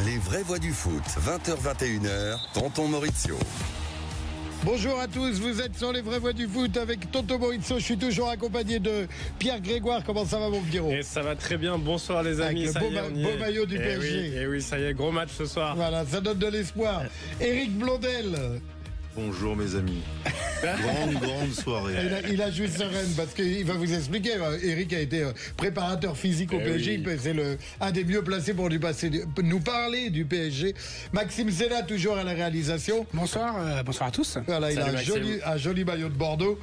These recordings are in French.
Les vraies voix du foot, 20h-21h, Tonton Maurizio. Bonjour à tous, vous êtes sur les vraies voix du foot avec Tonton Maurizio. Je suis toujours accompagné de Pierre Grégoire. Comment ça va, mon Pierrot? Et ça va très bien, bonsoir les amis. Avec le beau maillot du PSG. Et oui, ça y est, gros match ce soir. Voilà, ça donne de l'espoir. Éric Blondel. Bonjour mes amis. Grande soirée. Il a joué sereine parce qu'il va vous expliquer. Eric a été préparateur physique au PSG. Oui. C'est un des mieux placés pour nous parler du PSG. Maxime Sena, toujours à la réalisation. Bonsoir à tous. Voilà, il a un joli maillot de Bordeaux.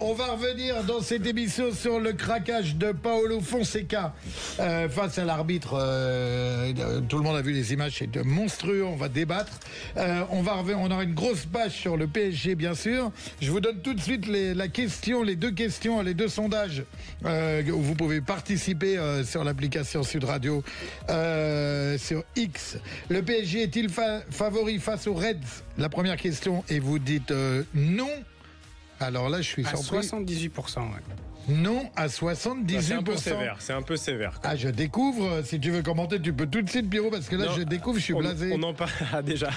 On va revenir dans cette émission sur le craquage de Paulo Fonseca face à l'arbitre. Tout le monde a vu les images, c'est monstrueux. On va débattre. On aura une grosse page sur le PSG, bien sûr. Je vous donne tout de suite les deux sondages où vous pouvez participer sur l'application Sud Radio, sur X. Le PSG est-il favori face aux Reds? La première question, et vous dites non. Alors là, je suis surpris. 78%, ouais. Non à 78%. C'est un peu sévère. Ah, je découvre. Si tu veux commenter, tu peux tout de suite, Pierrot, parce que là, je découvre, je suis blasé. On en parlait déjà.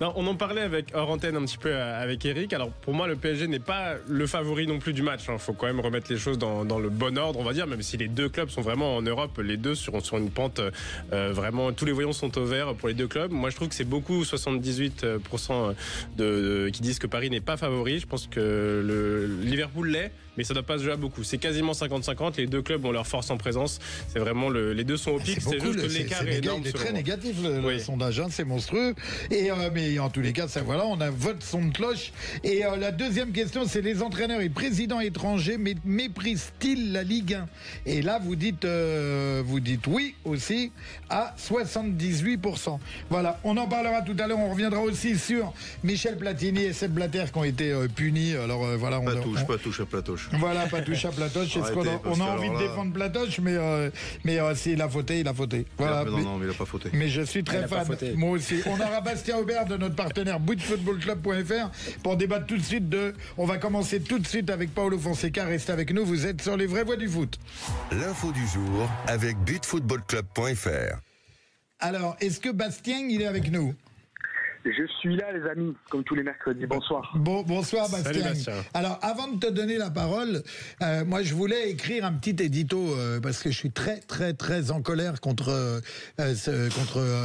Non, on en parlait hors antenne un petit peu avec Eric. Alors, pour moi, le PSG n'est pas le favori non plus du match. Il faut quand même remettre les choses dans le bon ordre, on va dire, même si les deux clubs sont vraiment en Europe, les deux sur une pente vraiment, tous les voyants sont au vert pour les deux clubs. Moi, je trouve que c'est beaucoup, 78% qui disent que Paris n'est pas favori. Je pense que le Liverpool l'est, mais ça ne doit pas se jouer à beaucoup. C'est quasiment 50-50. Les deux clubs ont leur force en présence. C'est vraiment les deux sont au pic. C'est juste que l'écart est énorme. Il est très négatif le sondage. C'est monstrueux. Mais en tous les cas, voilà, on a votre son de cloche. Et la deuxième question, c'est les entraîneurs et présidents étrangers méprisent-ils la Ligue 1? Et là, vous dites oui aussi à 78%. Voilà, on en parlera tout à l'heure. On reviendra aussi sur Michel Platini et Sepp Blatter qui ont été punis. Alors voilà, pas touche à Platoche. Voilà, pas touche à Platoche. On a envie de défendre Platoche, mais s'il a fauté, il a fauté. Voilà, mais il n'a pas fauté. Mais je suis très fan, moi aussi. On aura Bastien Aubert de notre partenaire bootfootballclub.fr pour débattre tout de suite on va commencer tout de suite avec Paulo Fonseca. Restez avec nous, vous êtes sur les vraies voix du foot. L'info du jour avec bootfootballclub.fr. Alors, est-ce que Bastien, il est avec nous? Je suis là, les amis, comme tous les mercredis. Bonsoir. Bonsoir, Bastien. Salut, Bastien. Alors, avant de te donner la parole, moi, je voulais écrire un petit édito parce que je suis très, très, très en colère contre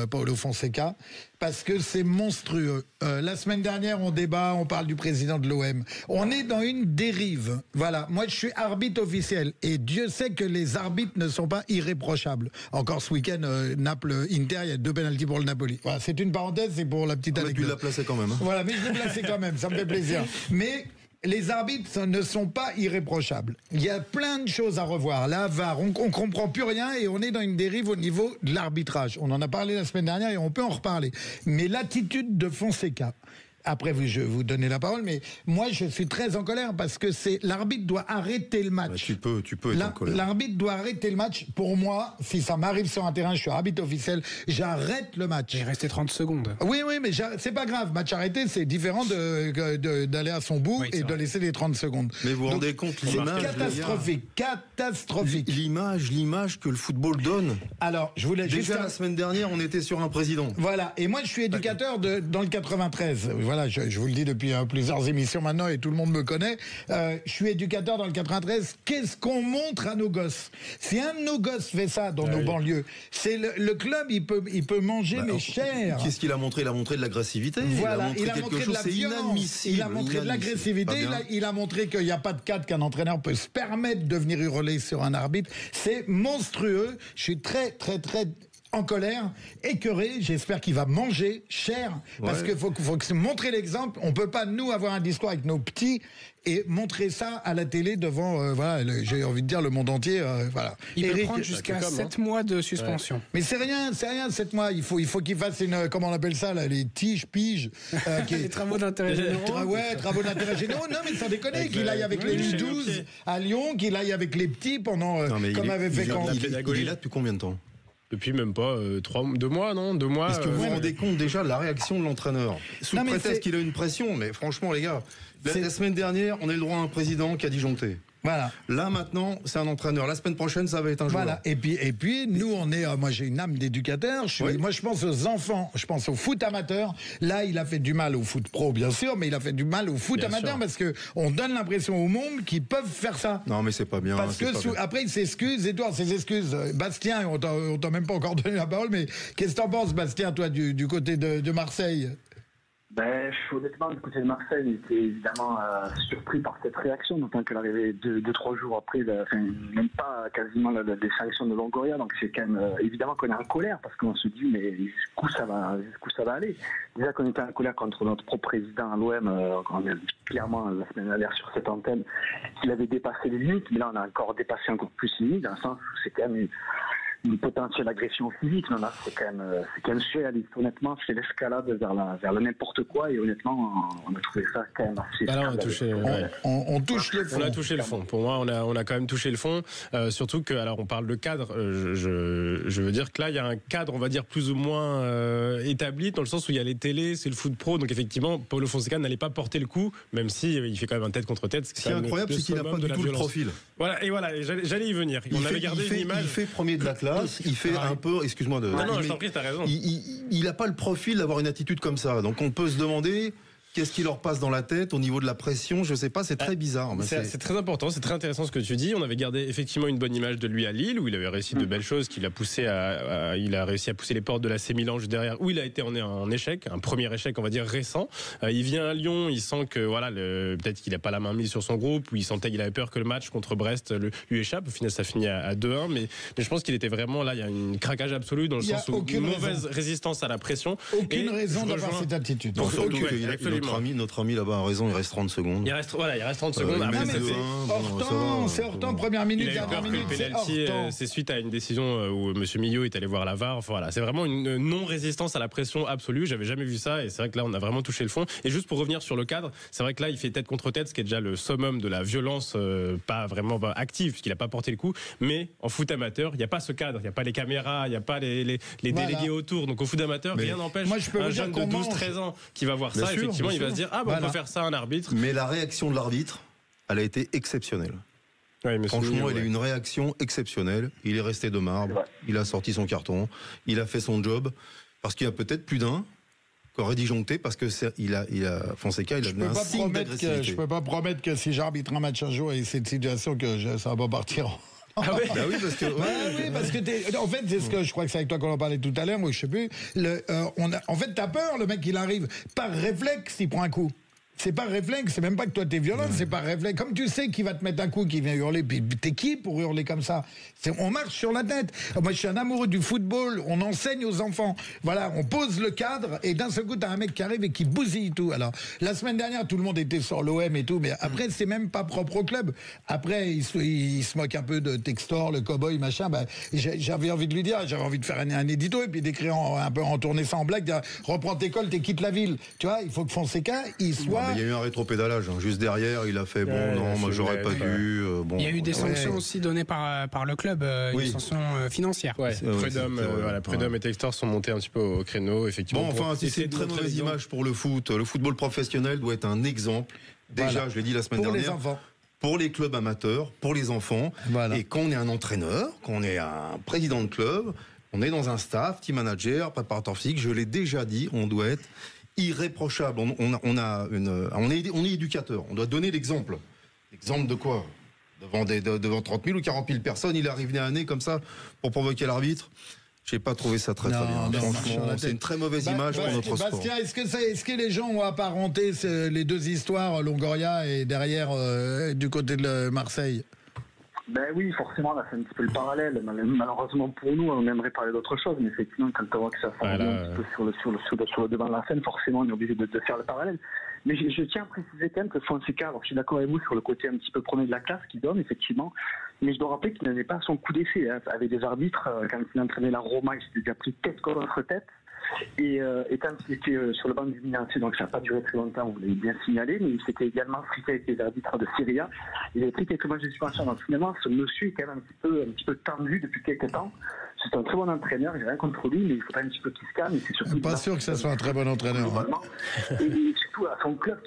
Paulo Fonseca. Parce que c'est monstrueux. La semaine dernière, on débat, on parle du président de l'OM. On est dans une dérive. Voilà. Moi, je suis arbitre officiel. Et Dieu sait que les arbitres ne sont pas irréprochables. Encore ce week-end, Naples-Inter, il y a 2 pénaltys pour le Napoli. Voilà, c'est une parenthèse, c'est pour la petite anecdote. Tu l'as placé quand même. Hein. Voilà, mais je l'ai placé quand même, ça me fait plaisir. Mais les arbitres ne sont pas irréprochables. Il y a plein de choses à revoir. La VAR, on ne comprend plus rien et on est dans une dérive au niveau de l'arbitrage. On en a parlé la semaine dernière et on peut en reparler. Mais l'attitude de Fonseca... Après, je vais vous donner la parole, mais moi, je suis très en colère parce que l'arbitre doit arrêter le match. Bah, tu peux être en colère. L'arbitre doit arrêter le match. Pour moi, si ça m'arrive sur un terrain, je suis arbitre officiel, j'arrête le match. Il restait 30 secondes. Oui, mais c'est pas grave. Match arrêté, c'est différent d'aller à son bout et de laisser les 30 secondes. Mais vous vous rendez compte, l'image... Catastrophique. L'image que le football donne. Alors, je voulais Déjà, la semaine dernière, on était sur un président. Voilà. Et moi, je suis éducateur dans le 93. Voilà, je vous le dis depuis plusieurs émissions maintenant et tout le monde me connaît. Je suis éducateur dans le 93. Qu'est-ce qu'on montre à nos gosses? Si un de nos gosses fait ça dans nos banlieues, c'est le club, il peut manger mais cher. Qu'est-ce qu'il a montré? Il a montré de l'agressivité. Voilà, il a montré de la violence. Il a montré de l'agressivité. Il a montré qu'il n'y a pas de cadre qu'un entraîneur peut se permettre de venir hurler sur un arbitre. C'est monstrueux. Je suis très, très, très en colère, écœuré. J'espère qu'il va manger cher parce qu'il faut montrer l'exemple. On peut pas, nous, avoir un discours avec nos petits et montrer ça à la télé devant, j'ai envie de dire, le monde entier. Voilà. Il peut prendre jusqu'à 7 mois de suspension. Mais c'est rien, 7 mois. Il faut qu'il fasse comment on appelle ça, là, les piges. Les travaux d'intérêt généraux. Travaux d'intérêt généraux. Non, mais sans déconner, qu'il aille avec les U12 à Lyon, qu'il aille avec les petits pendant, comme avait fait quand... Il est là depuis combien de temps? Depuis même pas 2 mois, non? 2 mois. Est-ce que vous vous rendez compte déjà de la réaction de l'entraîneur? Sous prétexte qu'il a une pression, mais franchement les gars, la semaine dernière, on a eu le droit à un président qui a disjoncté. Voilà. Là, maintenant, c'est un entraîneur. La semaine prochaine, ça va être un joueur. Voilà. Et puis, nous, on est. Moi, j'ai une âme d'éducateur. Moi, je pense aux enfants. Je pense au foot amateur. Là, il a fait du mal au foot pro, bien sûr, mais il a fait du mal au foot amateur parce que on donne l'impression au monde qu'ils peuvent faire ça. Non, mais c'est pas bien. Parce que après, il s'excuse. Edouard, ses excuses. Bastien, on t'a même pas encore donné la parole, mais qu'est-ce que t'en penses, Bastien, toi, du côté de Marseille? Ben, honnêtement, du côté de Marseille, il était évidemment surpris par cette réaction, d'autant qu'elle arrivait 2-3 jours après, même pas quasiment des sanctions de Longoria. Donc c'est quand même évidemment qu'on est en colère parce qu'on se dit mais jusqu'où ça va aller. Déjà qu'on était en colère contre notre propre président à l'OM, on a dit clairement la semaine dernière sur cette antenne qu'il avait dépassé les limites, mais là on a encore dépassé encore plus les limites, dans le sens où c'est quand même une potentielle agression physique. Non, là, c'est quand même surréaliste. Honnêtement, c'est l'escalade vers le n'importe quoi, et honnêtement, on a trouvé ça quand même assez. Là, on touche le fond. On a touché le fond. Pour moi, on a quand même touché le fond. Surtout que, alors, on parle de cadre. Je veux dire que là, il y a un cadre, on va dire plus ou moins établi, dans le sens où il y a les télés, c'est le foot pro. Donc effectivement, Paulo Fonseca n'allait pas porter le coup, même si il fait quand même un tête contre tête. Ce qui est incroyable, c'est qu'il n'a pas du tout le profil. Voilà, j'allais y venir. On avait gardé une image. Il fait premier de la classe. Il fait un peu, excuse-moi de. Non, je t'en prie, t'as raison. Il n'a pas le profil d'avoir une attitude comme ça. Donc on peut se demander qu'est-ce qui leur passe dans la tête au niveau de la pression. Je sais pas, c'est très bizarre. C'est très important, c'est très intéressant ce que tu dis. On avait gardé effectivement une bonne image de lui à Lille, où il avait réussi de belles choses, qu'il a poussé il a réussi à pousser les portes de l'AC Milan juste derrière, où il a été en échec, un premier échec, on va dire récent. Il vient à Lyon, il sent que voilà, peut-être qu'il n'a pas la main mise sur son groupe, ou il sentait qu'il avait peur que le match contre Brest lui échappe. Au final, ça finit à 2-1, mais je pense qu'il était vraiment là. Il y a un craquage absolu dans le sens où une mauvaise résistance à la pression. Aucune raison d'avoir cette attitude. Donc, surtout notre ami là-bas a raison, il reste 30 secondes. Il reste 30 secondes. C'est hors temps, première minute, dernière minute. Le penalty, c'est suite à une décision où M. Millot est allé voir la VAR. Voilà, c'est vraiment une non-résistance à la pression absolue. J'avais jamais vu ça, et c'est vrai que là, on a vraiment touché le fond. Et juste pour revenir sur le cadre, c'est vrai que là, il fait tête contre tête, ce qui est déjà le summum de la violence, pas vraiment active, puisqu'il n'a pas porté le coup. Mais en foot amateur, il n'y a pas ce cadre, il n'y a pas les caméras, il n'y a pas les délégués autour. Donc au foot amateur, rien n'empêche un jeune de 12-13 ans qui va voir ça, effectivement, il va se dire on peut faire ça à un arbitre. Mais la réaction de l'arbitre, elle a été exceptionnelle. Ouais, franchement, il a eu une réaction exceptionnelle. Il est resté de marbre, il a sorti son carton, il a fait son job, parce qu'il y a peut-être plus d'un qui aurait disjoncté, parce que Fonseca, il a donné un signe d'agressivité. Je peux pas promettre que si j'arbitre un match un jour et cette situation, que ça va pas partir. Ah oui, parce que en fait, c'est ce que je crois que c'est avec toi qu'on en parlait tout à l'heure, ou je sais plus. En fait, t'as peur, le mec, il arrive par réflexe, il prend un coup. C'est pas réflexe, c'est même pas que toi t'es violent, c'est pas réflexe. Comme tu sais qu'il va te mettre un coup, qu'il vient hurler, puis t'es qui pour hurler comme ça? On marche sur la tête. Moi, je suis un amoureux du football, on enseigne aux enfants. Voilà, on pose le cadre, et d'un seul coup, t'as un mec qui arrive et qui bousille tout. Alors, la semaine dernière, tout le monde était sur l'OM et tout, mais après, c'est même pas propre au club. Après, il se moque un peu de Textor, le cow-boy, machin. J'avais envie de lui dire, j'avais envie de faire un édito, et puis d'écrire un peu, en tourner ça en blague, dire, reprends tes cols, quitte la ville. Tu vois, il faut que Fonseca, il soit... Il y a eu un rétropédalage, juste derrière, il a fait moi j'aurais pas dû. Il y a eu des sanctions aussi données par le club, une sanction financière. Prud'homme et Textor sont montés un petit peu au créneau, effectivement. C'est une très mauvaise image pour le foot. Le football professionnel doit être un exemple. Déjà, je l'ai dit la semaine dernière. Pour les enfants. Pour les clubs amateurs, pour les enfants. Et quand on est un entraîneur, quand on est un président de club, on est dans un staff, team manager, préparateur physique, je l'ai déjà dit, on doit être irréprochable. On est éducateur. On doit donner l'exemple. L'exemple de quoi? Devant 30 000 ou 40 000 personnes, il arrive nez à nez comme ça pour provoquer l'arbitre. J'ai pas trouvé ça très bien. Franchement, c'est une très mauvaise image pour notre sport. Bastien, est-ce que les gens ont apparenté les deux histoires, Longoria et derrière du côté de Marseille? Ben oui, forcément, là, c'est un petit peu le parallèle. Malheureusement pour nous, on aimerait parler d'autre chose, mais effectivement, quand on voit que ça s'en vient un petit peu sur le devant de la scène, forcément, on est obligé de faire le parallèle. Mais je tiens à préciser quand même que Fonseca, alors je suis d'accord avec vous sur le côté un petit peu premier de la classe qu'il donne, effectivement, mais je dois rappeler qu'il n'avait pas son coup d'essai. Avec des arbitres, quand il entraînait la Roma, il s'était déjà pris tête contre tête. Et quand il était sur le banc du Milan, donc ça n'a pas duré très longtemps, vous l'avez bien signalé, mais il s'était également frité avec les arbitres de Serie A. Il avait pris quelques matchs de suspension. Donc finalement, ce monsieur est quand même un petit peu tendu depuis quelques temps. c'est un très bon entraîneur, j'ai rien contre lui, mais il faudrait un petit peu qu'il se calme. C'est surtout pas sûr que ça soit un très bon entraîneur. Et surtout à son club,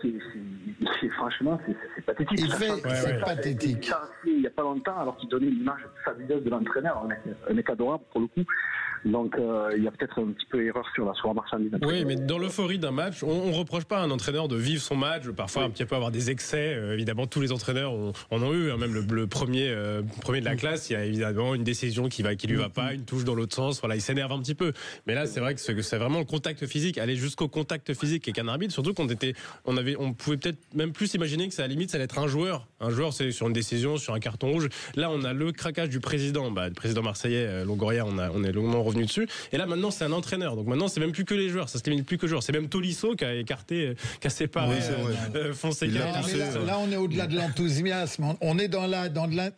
franchement, c'est pathétique. C'est pathétique. Il n'y a pas longtemps, alors qu'il donnait l'image fabuleuse de l'entraîneur, un mec adorable pour le coup. Donc il y a peut-être un petit peu erreur sur la marchandise. Oui, mais dans l'euphorie d'un match, on reproche pas à un entraîneur de vivre son match, parfois un petit peu avoir des excès. Évidemment, tous les entraîneurs en ont eu. Même le premier de la classe, il y a évidemment une décision qui lui va pas, une touche dans l'autre sens. Voilà, il s'énerve un petit peu. Mais là, c'est vrai que c'est vraiment le contact physique, aller jusqu'au contact physique avec un arbitre. Surtout on pouvait peut-être même plus imaginer que ça à la limite, ça allait être un joueur. Un joueur, c'est sur une décision, sur un carton rouge. Là, on a le craquage du président, le président marseillais, Longoria. On est longuement revenu dessus. Et là, maintenant, c'est un entraîneur. Donc maintenant, c'est même plus que les joueurs. Ça se limite plus que joueurs. C'est même Tolisso qui a écarté, qui a séparé Fonseca. Là, on est au-delà de l'enthousiasme. On est dans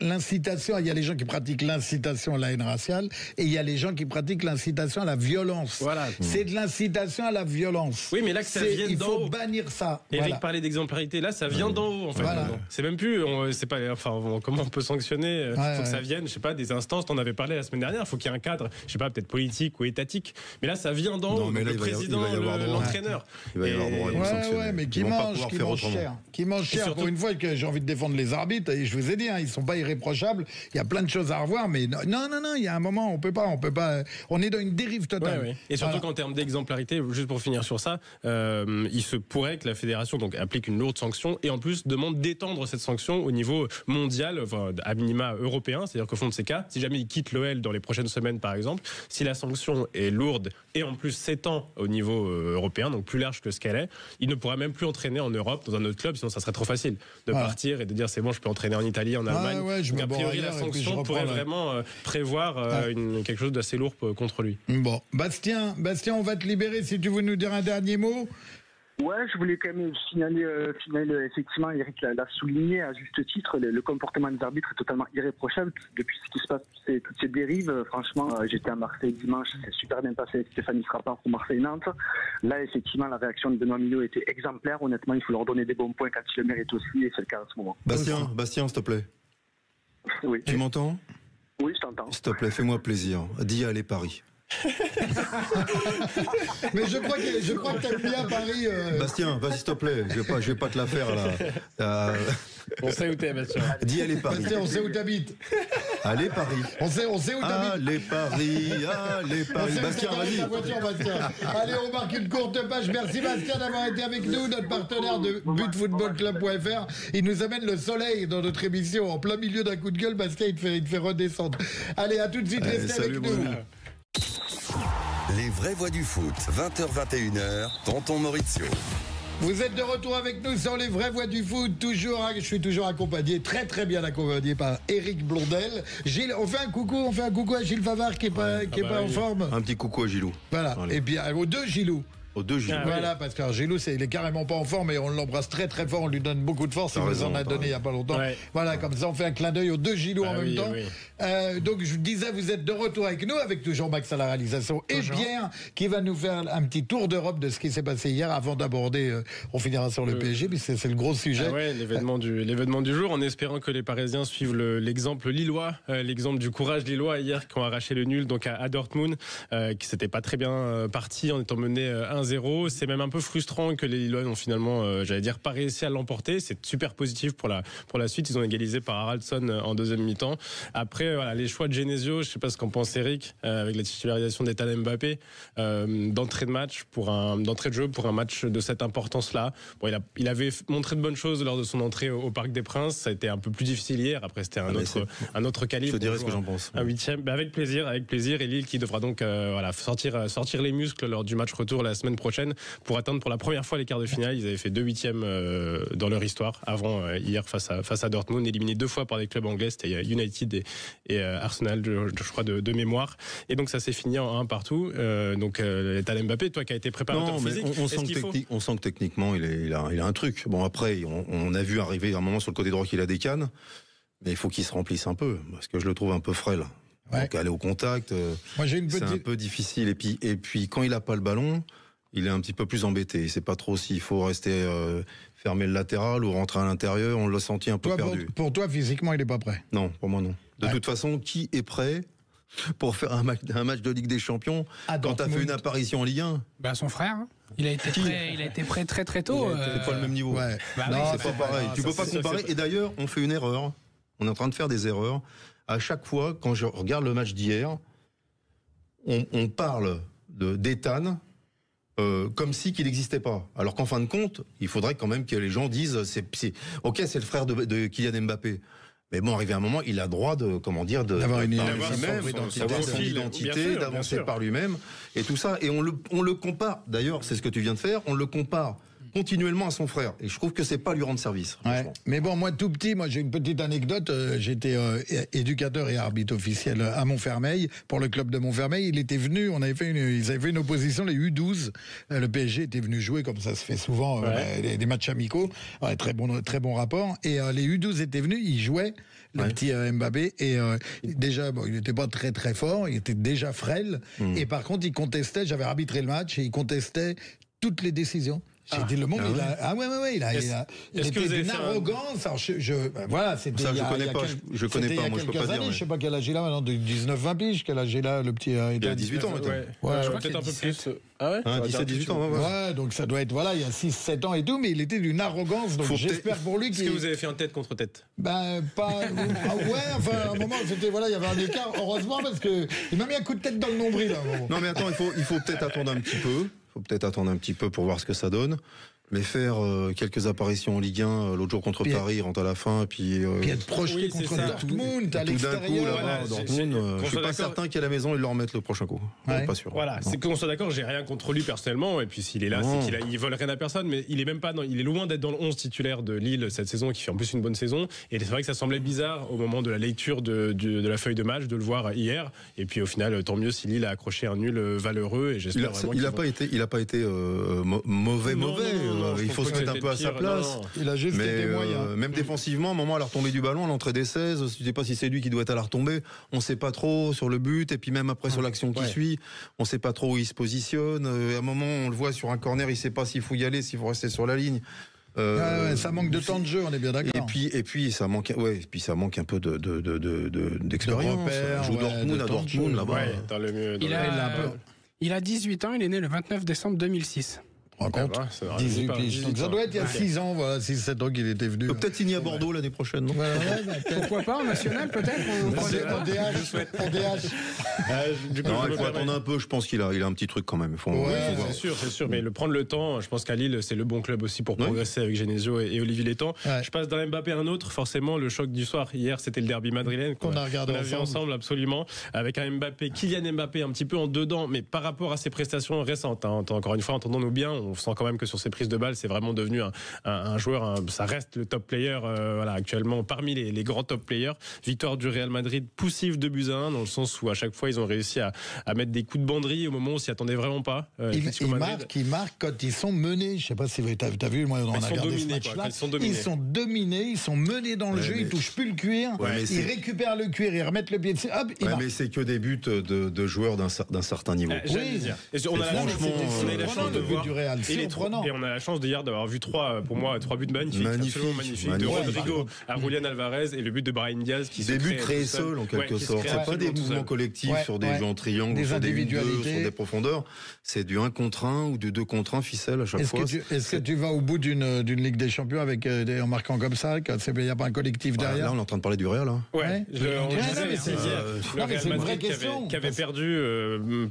l'incitation. Il y a les gens qui pratiquent l'incitation à la haine raciale et il y a les gens qui pratiquent l'incitation à la violence. Voilà. C'est de l'incitation à la violence. Oui, mais là, que ça vient d'en haut. Il faut bannir ça. Eric parlait d'exemplarité. Là, ça vient d'en haut, en fait. Voilà. C'est même plus. Comment on peut sanctionner. Il faut que ça vienne, je sais pas, des instances. T'en avais parlé la semaine dernière. Il faut qu'il y ait un cadre, je sais pas, peut-être politique ou étatique. Mais là, ça vient d'en haut. Le président, l'entraîneur. Il va y avoir droit à une sanction. Mais qui mange cher. Qui mange cher. Surtout... Pour une fois que j'ai envie de défendre les arbitres, et je vous ai dit, ils sont pas irréprochables. Il y a plein de choses à revoir, mais non, il y a un moment, on peut pas. On est dans une dérive totale. Ouais. Et surtout qu'en termes d'exemplarité, juste pour finir sur ça, il se pourrait que la fédération applique une lourde sanction et en plus demande d'étendre cette sanction au niveau mondial, à minima européen. C'est-à-dire qu'au fond de ces cas, si jamais il quitte l'OL dans les prochaines semaines, par exemple, si la sanction est lourde et en plus s'étend au niveau européen, donc plus large que ce qu'elle est, il ne pourra même plus entraîner en Europe dans un autre club, sinon ça serait trop facile de partir et de dire c'est bon, je peux entraîner en Italie, en Allemagne. Donc a priori la sanction pourrait vraiment prévoir quelque chose d'assez lourd contre lui. Bon, Bastien, on va te libérer si tu veux nous dire un dernier mot. Ouais, je voulais quand même signaler, effectivement, Eric l'a souligné à juste titre, le comportement des arbitres est totalement irréprochable depuis ce qui se passe, toutes ces dérives. Franchement, j'étais à Marseille dimanche, c'est super bien passé avec Stéphanie Frappard pour Marseille-Nantes. Là, effectivement, la réaction de Benoît Millot était exemplaire. Honnêtement, il faut leur donner des bons points quand ils le méritent aussi, et c'est le cas en ce moment. Bastien, s'il te plaît. Oui. Tu m'entends ? Oui, je t'entends. S'il te plaît, fais-moi plaisir. Dis allez Paris. Mais je crois que t'aimes bien Paris. Bastien, vas-y s'il te plaît, je vais pas te la faire là. On sait où t'es, Bastien. Dis allez Paris. Bastien, on sait où t'habites. Allez Paris. On sait où t'habites. Allez Paris. Bastien, vas-y. Allez, on marque une courte page. Merci Bastien d'avoir été avec nous, notre partenaire de butfootballclub.fr. Il nous amène le soleil dans notre émission. En plein milieu d'un coup de gueule, Bastien, il te fait redescendre. Allez, à tout de suite, restez avec nous. Les vraies voix du foot, 20h-21h, Tonton Maurizio. Vous êtes de retour avec nous sur les vraies voix du foot. Je suis toujours accompagné, très très bien accompagné par Eric Blondel. Gilles, on fait un coucou à Gilles Favard qui est pas en forme. Un petit coucou à Gilou. Voilà. Allez. Et puis aux deux Gilou. Aux deux Gilou. Voilà, parce que Gilou, il est carrément pas en forme et on l'embrasse très très fort, on lui donne beaucoup de force, il nous en a donné il y a pas longtemps. Ouais. Voilà, comme ça on fait un clin d'œil aux deux Gilou en même temps. Oui. Donc je disais, vous êtes de retour avec nous, avec toujours Max à la réalisation et Pierre qui va nous faire un petit tour d'Europe de ce qui s'est passé hier avant d'aborder, on finira sur le PSG, mais c'est le gros sujet. L'événement du jour, en espérant que les Parisiens suivent l'exemple lillois, l'exemple du courage lillois hier qui ont arraché le nul donc à Dortmund, qui s'était pas très bien parti en étant mené 1-0. C'est même un peu frustrant que les Lillois n'ont finalement, pas réussi à l'emporter. C'est super positif pour la suite. Ils ont égalisé par Haraldsson en deuxième mi-temps. Après, les choix de Genesio, je sais pas ce qu'en pense Eric, avec la titularisation d'Ethan Mbappé, d'entrée de jeu pour un match de cette importance-là. Bon, il avait montré de bonnes choses lors de son entrée au Parc des Princes. Ça a été un peu plus difficile hier. Après, c'était un autre calibre. Je te dirai ce que j'en pense. Un huitième. Avec plaisir. Et Lille qui devra donc sortir les muscles lors du match retour la semaine prochaine pour atteindre pour la première fois les quarts de finale. Ils avaient fait 2 huitièmes dans leur histoire avant hier face à Dortmund, éliminés 2 fois par des clubs anglais, c'était United et Arsenal, je crois de mémoire. Et donc ça s'est fini en 1 partout. Donc Ethan Mbappé, toi qui as été préparateur physique, on sent que techniquement il a un truc. Bon après on a vu arriver un moment sur le côté droit qu'il a des cannes, mais il faut qu'il se remplisse un peu parce que je le trouve un peu frêle. Ouais. Donc aller au contact, c'est un peu difficile. Et puis quand il a pas le ballon, il est un petit peu plus embêté. Il sait pas trop s'il faut rester fermer le latéral ou rentrer à l'intérieur. On l'a senti un peu perdu. Pour toi, physiquement, il est pas prêt. Non, pour moi non. De toute façon, qui est prêt pour faire un match de Ligue des Champions quand tu as fait une apparition en Ligue 1? Son frère. Il a été prêt très très tôt. C'est pas le même niveau. Ouais. Non, c'est pas pareil. Tu peux pas comparer. Et d'ailleurs, on fait une erreur. On est en train de faire des erreurs. À chaque fois, quand je regarde le match d'hier, on parle d'Ethan comme si qu'il n'existait pas. Alors qu'en fin de compte, il faudrait quand même que les gens disent ok, c'est le frère de Kylian Mbappé. Mais bon, arrivé à un moment, il a droit d'avoir son identité, d'avancer par lui-même, et tout ça. Et on le compare. D'ailleurs, c'est ce que tu viens de faire. On le compare continuellement à son frère. Et je trouve que c'est pas lui rendre service. Ouais. Mais bon, moi tout petit, j'ai une petite anecdote. J'étais éducateur et arbitre officiel à Montfermeil pour le club de Montfermeil. Il était venu, ils avaient fait une opposition, les U12. Le PSG était venu jouer comme ça se fait souvent des matchs amicaux. Ouais, très bon rapport. Et les U12 étaient venus, ils jouaient. Le petit Mbappé, et déjà, il n'était pas très très fort, il était déjà frêle, et par contre, il contestait, j'avais arbitré le match, et il contestait toutes les décisions. J'ai dit le monde, il était d'une arrogance. Alors voilà, c'était ça, je connais pas, moi je peux pas dire. Je sais pas quel âge il a maintenant, de 19-20 piges, quel âge il a, le petit. Il a 18 ans maintenant. Peut-être un peu plus. Ah ouais, 17-18 ans. Ouais, donc ça doit être, il y a 6-7 ans et tout, mais il était d'une arrogance, donc j'espère pour lui qu'il... Est-ce que vous avez fait un tête contre tête? Pas... à un moment, c'était, il y avait un écart, heureusement, parce que il m'a mis un coup de tête dans le nombril, à un moment. Non, mais attends, il faut peut-être attendre un petit peu. Il faut peut-être attendre un petit peu pour voir ce que ça donne. Mais faire quelques apparitions en Ligue 1, l'autre jour contre Paris, il rentre à la fin, puis être projeté contre Dortmund à l'extérieur. Dortmund, je suis pas certain qu'à la maison ils le remettent le prochain coup. Pas sûr. Voilà, c'est qu'on soit d'accord, j'ai rien contre lui personnellement, et puis s'il est là, c'est qu'il vole rien à personne, mais il est même pas, il est loin d'être dans le 11 titulaire de Lille cette saison, qui fait en plus une bonne saison. Et c'est vrai que ça semblait bizarre au moment de la lecture de la feuille de match de le voir hier. Et puis au final, tant mieux si Lille a accroché un nul valeureux. Et j'espère vraiment il a pas été mauvais. Il faut se mettre un peu à sa place. Il a juste été moyen. Même défensivement, à un moment, à la retombée du ballon, à l'entrée des 16, je ne sais pas si c'est lui qui doit être à la retombée. On ne sait pas trop sur le but, et puis même après sur l'action qui suit, on ne sait pas trop où il se positionne. À un moment, on le voit sur un corner, il ne sait pas s'il faut y aller, s'il faut rester sur la ligne. Ça manque de temps de jeu, on est bien d'accord. Et puis ça manque un peu d'expérience. Joue Dortmund à Dortmund là-bas. Il a 18 ans, il est né le 29 décembre 2006. Compte 18 piges. Donc ça doit être il y a 6 ans, 6-7 ans qu'il était venu. Peut-être signer à Bordeaux l'année prochaine, non? Pourquoi pas, en national peut-être? En DH. Non, il faut attendre un peu, je pense qu'il a un petit truc quand même. C'est sûr, mais prendre le temps, je pense qu'à Lille, c'est le bon club aussi pour progresser avec Genesio et Olivier Létang. Je passe d'un Mbappé à un autre, forcément, le choc du soir. Hier, c'était le derby madrilène qu'on a vu ensemble, absolument, avec un Mbappé, Kylian Mbappé, un petit peu en dedans, mais par rapport à ses prestations récentes, encore une fois, entendons-nous bien, on sent quand même que sur ses prises de balles, c'est vraiment devenu un joueur, ça reste le top player actuellement parmi les grands top players. Victoire du Real Madrid poussive 2-1, dans le sens où à chaque fois ils ont réussi à mettre des coups de banderie au moment où on s'y attendait vraiment pas. Ils marquent quand ils sont menés. Je sais pas si t'as vu, moi on a regardé ce match-là. Ils sont dominés, ils sont menés dans le jeu, ils touchent plus le cuir, ils récupèrent le cuir, ils remettent le pied dessus, hop, ils marquent. Mais c'est que des buts de joueurs d'un certain niveau. On a la chance de voir du Real. Et on a la chance d'hier d'avoir vu trois buts magnifiques, absolument magnifiques, de Rodrigo à Julián Álvarez, et le but de Brahim Diaz qui des buts créés seuls en quelque sorte. C'est pas des mouvements collectifs sur des jeux en triangle, des individualités, sur des profondeurs. C'est du 1 contre 1 ou du 2 contre 1 ficelle à chaque fois. Est-ce que tu vas au bout d'une Ligue des Champions en marquant comme ça? Il n'y a pas un collectif derrière? Là, on est en train de parler du Real. Le Real Madrid qui avait perdu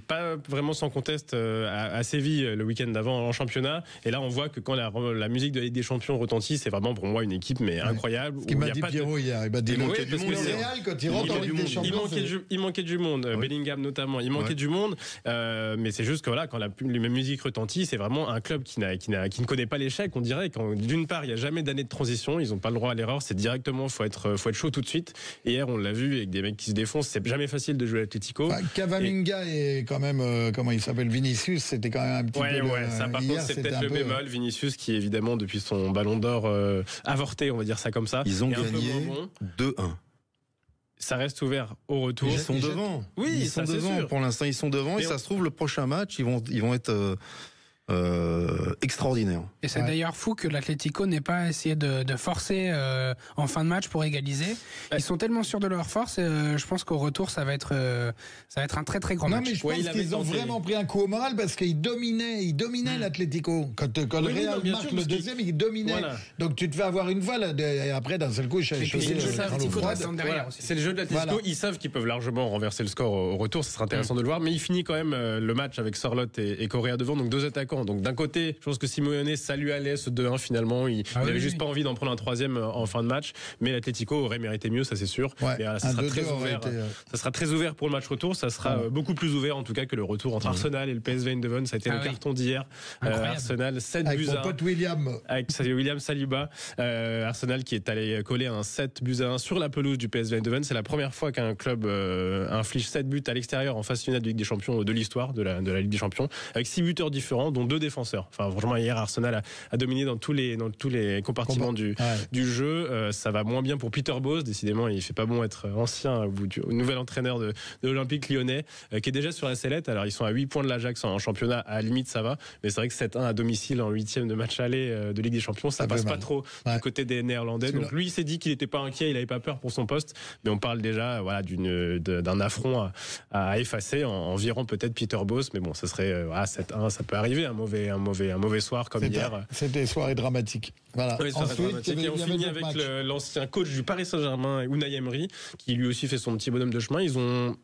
pas vraiment sans conteste à Séville le week-end d'avant en championnat. Et là, on voit que quand la musique de la Ligue des Champions retentit, c'est vraiment pour moi une équipe incroyable. Ce qu'il m'a dit Pierrot hier, il m'a dit manquait du monde. Quand il rentre en Ligue des Champions, il manquait du monde. Bellingham notamment, il manquait du monde. Mais c'est juste que quand la musique retentit, c'est vraiment un club qui ne connaît pas l'échec. On dirait d'une part, il n'y a jamais d'année de transition, ils n'ont pas le droit à l'erreur. C'est directement, faut être chaud tout de suite. Et hier, on l'a vu avec des mecs qui se défoncent. C'est jamais facile de jouer à l'Atlético. Cavaminga et quand même, comment il s'appelle, Vinicius, c'était quand même un petit peu. Ça, par contre, c'est peut-être le bémol. Vinicius, qui évidemment, depuis son ballon d'or avorté, on va dire ça comme ça. Ils ont gagné 2-1. Ça reste ouvert au retour. Ils sont devant. Oui, ils sont devant. Pour l'instant, ils sont devant. Et ça se trouve, le prochain match, ils vont être extraordinaire. Et c'est d'ailleurs fou que l'Atlético n'ait pas essayé de forcer en fin de match pour égaliser. Ils sont tellement sûrs de leur force et je pense qu'au retour ça va être un très très grand match. Non mais je pense qu'ils ont vraiment pris un coup au moral parce qu'ils dominaient l'Atlético. Quand le Real marque le deuxième, ils dominaient. Voilà. Donc tu te fais avoir une fois là, et après d'un seul coup, c'est le jeu de l'Atlético. Voilà. Ils savent qu'ils peuvent largement renverser le score au retour. Ce sera intéressant de le voir. Mais il finit quand même le match avec Sorloth et Correa devant, donc 2 attaquants. Donc d'un côté, je pense que Simeone, ça lui allait ce 2-1 finalement. Il n'avait juste pas envie d'en prendre un troisième en fin de match. Mais l'Atlético aurait mérité mieux, ça c'est sûr. Ouais, mais ça sera très ouvert. Ça sera très ouvert pour le match retour. Ça sera beaucoup plus ouvert en tout cas que le retour entre Arsenal et le PSV Eindhoven. Ça a été le carton d'hier. Arsenal 7 buts à 1. Avec mon pote William. Avec William Saliba. Arsenal qui est allé coller un 7 buts à 1 sur la pelouse du PSV Eindhoven. C'est la première fois qu'un club inflige 7 buts à l'extérieur en phase finale de Ligue des Champions de l'histoire de la Ligue des Champions, avec 6 buteurs différents, dont 2 défenseurs. Enfin, franchement, hier, Arsenal a dominé dans tous les compartiments du jeu. Ça va moins bien pour Peter Bosz. Décidément, il fait pas bon être ancien ou nouvel entraîneur de l'Olympique lyonnais, qui est déjà sur la sellette. Alors, ils sont à 8 points de l'Ajax en championnat. À la limite, ça va. Mais c'est vrai que 7-1 à domicile en 8e de match aller de Ligue des Champions, ça passe pas trop du côté des Néerlandais. Donc, lui, il s'est dit qu'il n'était pas inquiet, il n'avait pas peur pour son poste. Mais on parle déjà d'un affront à effacer en virant peut-être Peter Bosz. Mais bon, ça serait 7-1, ça peut arriver, un mauvais soir comme hier. C'était soirée dramatique. Voilà. Oui, ensuite, et on finit avec l'ancien coach du Paris Saint-Germain, Unai Emery, qui lui aussi fait son petit bonhomme de chemin.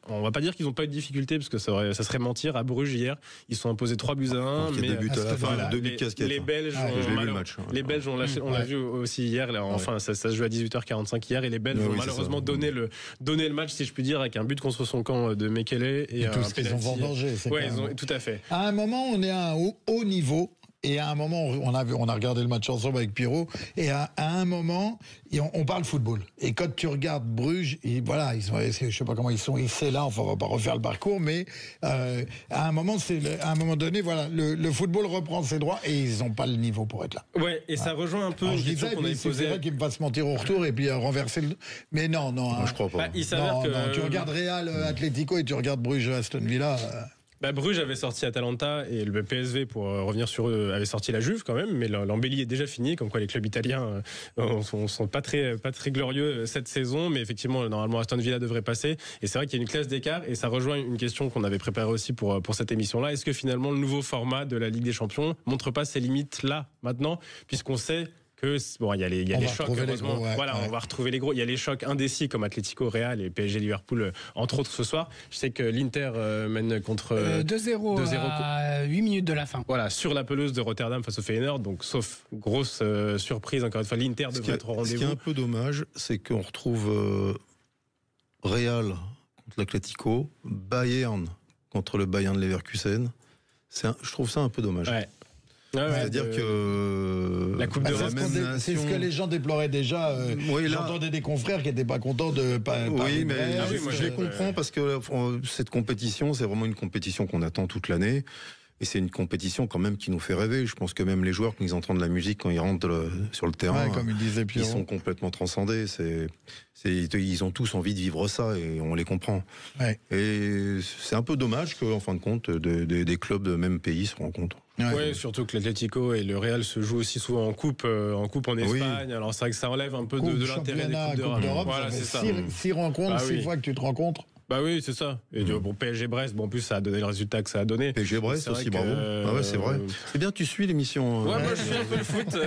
On va pas dire qu'ils n'ont pas eu de difficculté, parce que ça serait mentir. À Bruges hier, ils sont imposés 3 buts à 1. Mais 2 buts à la fin, 2 buts de casquette. Les Belges ont lâché. On l'a vu aussi hier. Enfin, ça se joue à 18h45 hier, et les Belges ont malheureusement donné le match, si je puis dire, avec un but contre son camp de Mekele et un penalty. Ils ont vendangé. Tout à fait. À un moment, on est à un haut niveau. Et à un moment, on a regardé le match ensemble avec Pierrot, et à un moment, on parle football. Et quand tu regardes Bruges, je sais pas comment ils sont hissés là, enfin on va pas refaire le parcours, mais à un moment donné, voilà, le football reprend ses droits et ils ont pas le niveau pour être là. Ouais, et ça rejoint un peu une question qu'on avait posée. C'est vrai qu'il me fasse mentir au retour et puis renverser le. Mais non. Moi, je crois pas. Il s'avère que tu regardes Real, Atlético et tu regardes Bruges, Aston Villa. Bruges avait sorti Atalanta et le PSV, pour revenir sur eux, avait sorti la Juve quand même, mais l'embellie est déjà finie, comme quoi les clubs italiens sont pas très glorieux cette saison, mais effectivement normalement Aston Villa devrait passer, et c'est vrai qu'il y a une classe d'écart, et ça rejoint une question qu'on avait préparée aussi pour cette émission-là. Est-ce que finalement le nouveau format de la Ligue des Champions montre pas ses limites là maintenant, puisqu'on sait que il y a les chocs, heureusement. On va retrouver les gros. Il y a les chocs indécis comme Atlético, Real et PSG Liverpool, entre autres ce soir. Je sais que l'Inter mène contre 2-0 à 8 minutes de la fin. Voilà, sur la pelouse de Rotterdam face au Feyenoord. Donc, sauf grosse surprise, encore une fois, l'Inter devrait être au rendez-vous. Ce qui est un peu dommage, c'est qu'on retrouve Real contre l'Atlético, Bayern contre le Bayern de Leverkusen. Je trouve ça un peu dommage. Ouais. C'est-à-dire que la Coupe d'Europe, c'est ce que les gens déploraient déjà. J'entendais des confrères qui n'étaient pas contents de pas. Oui, mais je les comprends parce que cette compétition, c'est vraiment une compétition qu'on attend toute l'année. Et c'est une compétition quand même qui nous fait rêver. Je pense que même les joueurs, quand ils entendent la musique, quand ils rentrent sur le terrain, comme il disait Pierrot, ils sont complètement transcendés. Ils ont tous envie de vivre ça et on les comprend. Ouais. Et c'est un peu dommage qu'en fin de compte, des clubs de même pays se rencontrent. Ouais, surtout que l'Atlético et le Real se jouent aussi souvent en coupe en Espagne. Alors c'est vrai que ça enlève un peu de l'intérêt des coupes d'Europe. Voilà, c'est ça. 6 rencontres, 6 fois que tu te rencontres. Bah oui, c'est ça. Et pour PSG Brest, en plus ça a donné le résultat que ça a donné. PSG Brest aussi, bravo. C'est vrai. C'est bien, tu suis l'émission. Ouais, moi je suis un peu le foot.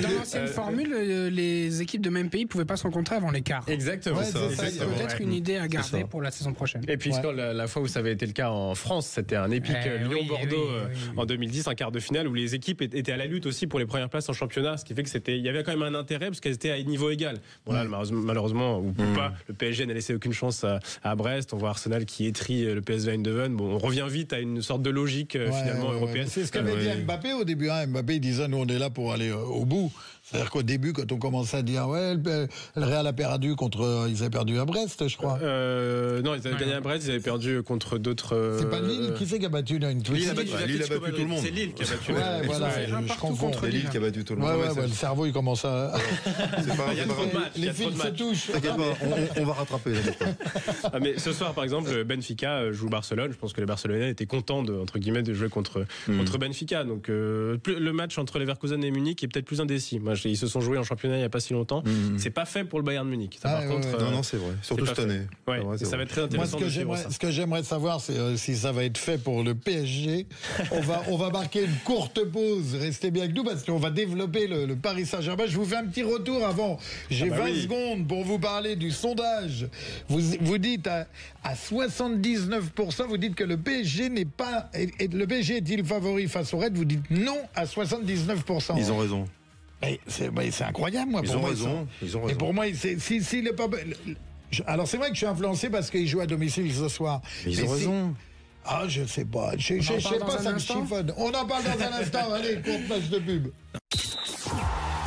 Dans l'ancienne formule, les équipes de même pays ne pouvaient pas se rencontrer avant les quarts. Exactement. C'est peut-être une idée à garder pour la saison prochaine. Et puis la fois où ça avait été le cas en France, c'était un épique Lyon-Bordeaux en 2010, un quart de finale où les équipes étaient à la lutte aussi pour les premières places en championnat, ce qui fait que il y avait quand même un intérêt parce qu'elles étaient à niveau égal. Bon là, malheureusement ou pas, le PSG n'a laissé aucune chance à Brest. On voit Arsenal qui étrie le PSV Eindhoven. Bon, on revient vite à une sorte de logique finalement européenne. C'est ce qu'avait dit Mbappé au début. Mbappé il disait nous on est là pour aller au bout. C'est-à-dire qu'au début, quand on commençait à dire ouais, le Real a perdu contre, ils avaient perdu à Brest, je crois. Non, ils avaient gagné à Brest, ils avaient perdu contre d'autres. C'est pas Lille qui c'est qui a battu là une Lille a battu tout le monde. C'est Lille qui a battu. Ouais, voilà, je confonds. C'est Lille qui a battu tout le monde. Ouais, le cerveau il commence à. Il y a trop de matchs. Les fils se touchent. On va rattraper. Mais ce soir, par exemple, Benfica joue Barcelone. Je pense que les Barcelonais étaient contents de, entre guillemets, de jouer contre Benfica. Donc le match entre Leverkusen et Munich est peut-être plus indécis. Ils se sont joués en championnat il n'y a pas si longtemps. C'est pas fait pour le Bayern Munich. Ça, par contre, non, c'est vrai. Surtout cette année. Ça va être très intéressant. Moi, ce que j'aimerais savoir, c'est si ça va être fait pour le PSG. On va marquer une courte pause. Restez bien avec nous parce qu'on va développer le Paris Saint-Germain. Je vous fais un petit retour avant. J'ai 20 secondes pour vous parler du sondage. Vous dites à 79%, vous dites que le PSG n'est pas. Le PSG est-il favori face au Red? Vous dites non à 79%. Ils ont raison. C'est incroyable, moi. Ils ont raison. Et pour moi, s'il n'est pas. Alors, c'est vrai que je suis influencé parce qu'il joue à domicile ce soir. Ils ont raison. Ah, je sais pas. Je sais pas, ça me chiffonne. On en parle dans un instant. Allez, courte page de pub.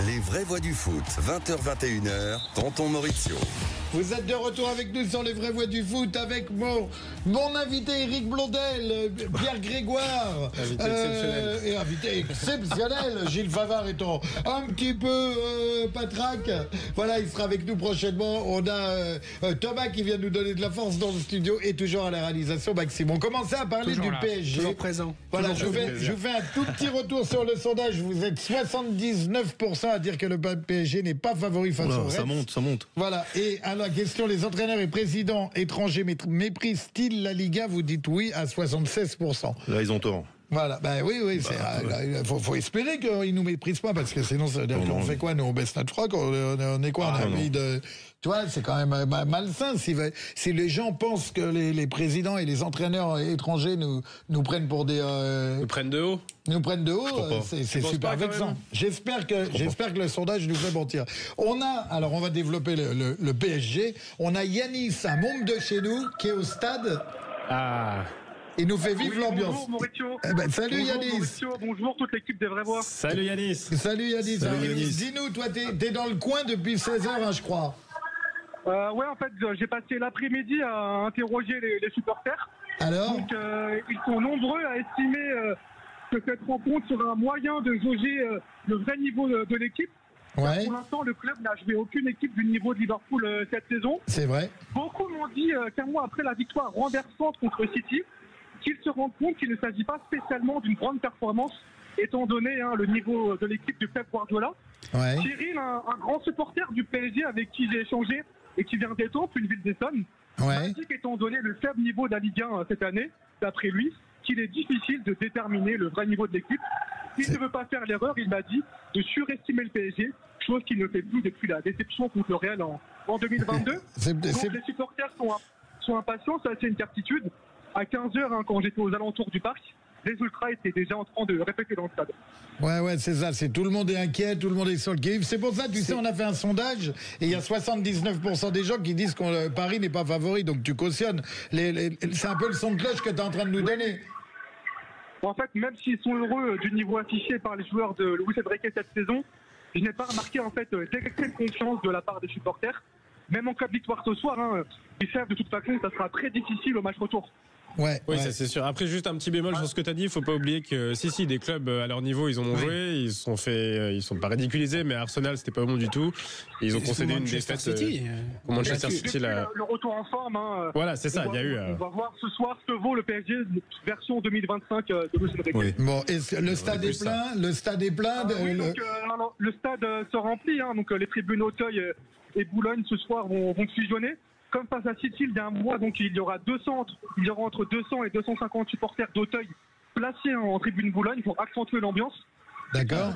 Les vraies voix du foot, 20h-21h, Tonton Maurizio. Vous êtes de retour avec nous sur les vraies voix du foot avec mon invité Eric Blondel, Pierre Grégoire. Invité exceptionnel. Gilles Favard étant un petit peu patraque. Voilà, il sera avec nous prochainement. On a Thomas qui vient nous donner de la force dans le studio et toujours à la réalisation, Maxime. On commençait à parler du PSG. Toujours présent. Voilà, je vous fais un tout petit retour sur le sondage. Vous êtes 79% à dire que le PSG n'est pas favori face au Reds. Ça monte. Voilà, et à la question, les entraîneurs et présidents étrangers méprisent-ils la Liga? Vous dites oui à 76%. Là, ils ont tort. Voilà, oui, faut espérer qu'ils nous méprisent pas, parce que sinon, on fait quoi? Nous, on baisse notre froc, on est quoi? On a un pays de... Tu vois, c'est quand même malsain si les gens pensent que les présidents et les entraîneurs étrangers nous prennent pour des... Nous prennent de haut. Nous prennent de haut, c'est super vexant. J'espère que le sondage nous fait mentir. On va développer le PSG. On a Yanis, un membre de chez nous, qui est au stade. Il nous fait vivre l'ambiance. Bonjour Maurizio. Salut Yanis. Maurizio. Bonjour toute l'équipe des Vraies Voix. Salut Yanis. Salut Yanis. Dis-nous, toi t'es dans le coin depuis 16h, je crois. Ouais, en fait, j'ai passé l'après-midi à interroger les supporters. Alors? Donc, ils sont nombreux à estimer que cette rencontre sera un moyen de jauger le vrai niveau de l'équipe. Ouais. Pour l'instant, le club n'a joué aucune équipe du niveau de Liverpool cette saison. C'est vrai. Beaucoup m'ont dit qu'un mois après la victoire renversante contre City, qu'ils se rendent compte qu'il ne s'agit pas spécialement d'une grande performance, étant donné le niveau de l'équipe de Pep Guardiola. Ouais. Cyril, un grand supporter du PSG avec qui j'ai échangé et qui vient d'Étampes, une ville d'Essonne, m'a dit qu'étant donné le faible niveau de la Ligue 1 cette année, d'après lui, qu'il est difficile de déterminer le vrai niveau de l'équipe. S'il ne veut pas faire l'erreur, il m'a dit, de surestimer le PSG, chose qu'il ne fait plus depuis la déception contre le Real en 2022. Donc les supporters sont impatients, ça c'est une certitude. À 15h, quand j'étais aux alentours du parc, les ultras étaient déjà en train de répéter dans le stade. Ouais, c'est ça. Tout le monde est inquiet, tout le monde est sur le qui-vive. C'est pour ça, tu sais, on a fait un sondage et il y a 79% des gens qui disent que Paris n'est pas favori. Donc tu cautionnes. C'est un peu le son de cloche que tu es en train de nous donner. En fait, même s'ils sont heureux du niveau affiché par les joueurs de Luis Enrique cette saison, je n'ai pas remarqué en fait d'excès de confiance de la part des supporters. Même en cas de victoire ce soir, ils savent de toute façon que ça sera très difficile au match retour. Ouais, ça c'est sûr. Après, juste un petit bémol sur ce que tu as dit, il faut pas oublier que si des clubs à leur niveau, ils ont joué, ils sont pas ridiculisés, mais Arsenal c'était pas bon du tout. Et ils ont concédé une défaite au Manchester City là. Le retour en forme. Voilà, c'est ça. Il y a eu. On va voir ce soir ce que vaut le PSG version 2025 de Luis Enrique. Oui. Bon, est-ce que le stade est plein? Le stade est plein. Le stade se remplit. Donc les tribunes Auteuil et Boulogne ce soir vont fusionner. Comme face à City il y a un mois, donc il y aura entre 200 et 250 supporters d'Auteuil placés en tribune Boulogne pour accentuer l'ambiance. D'accord.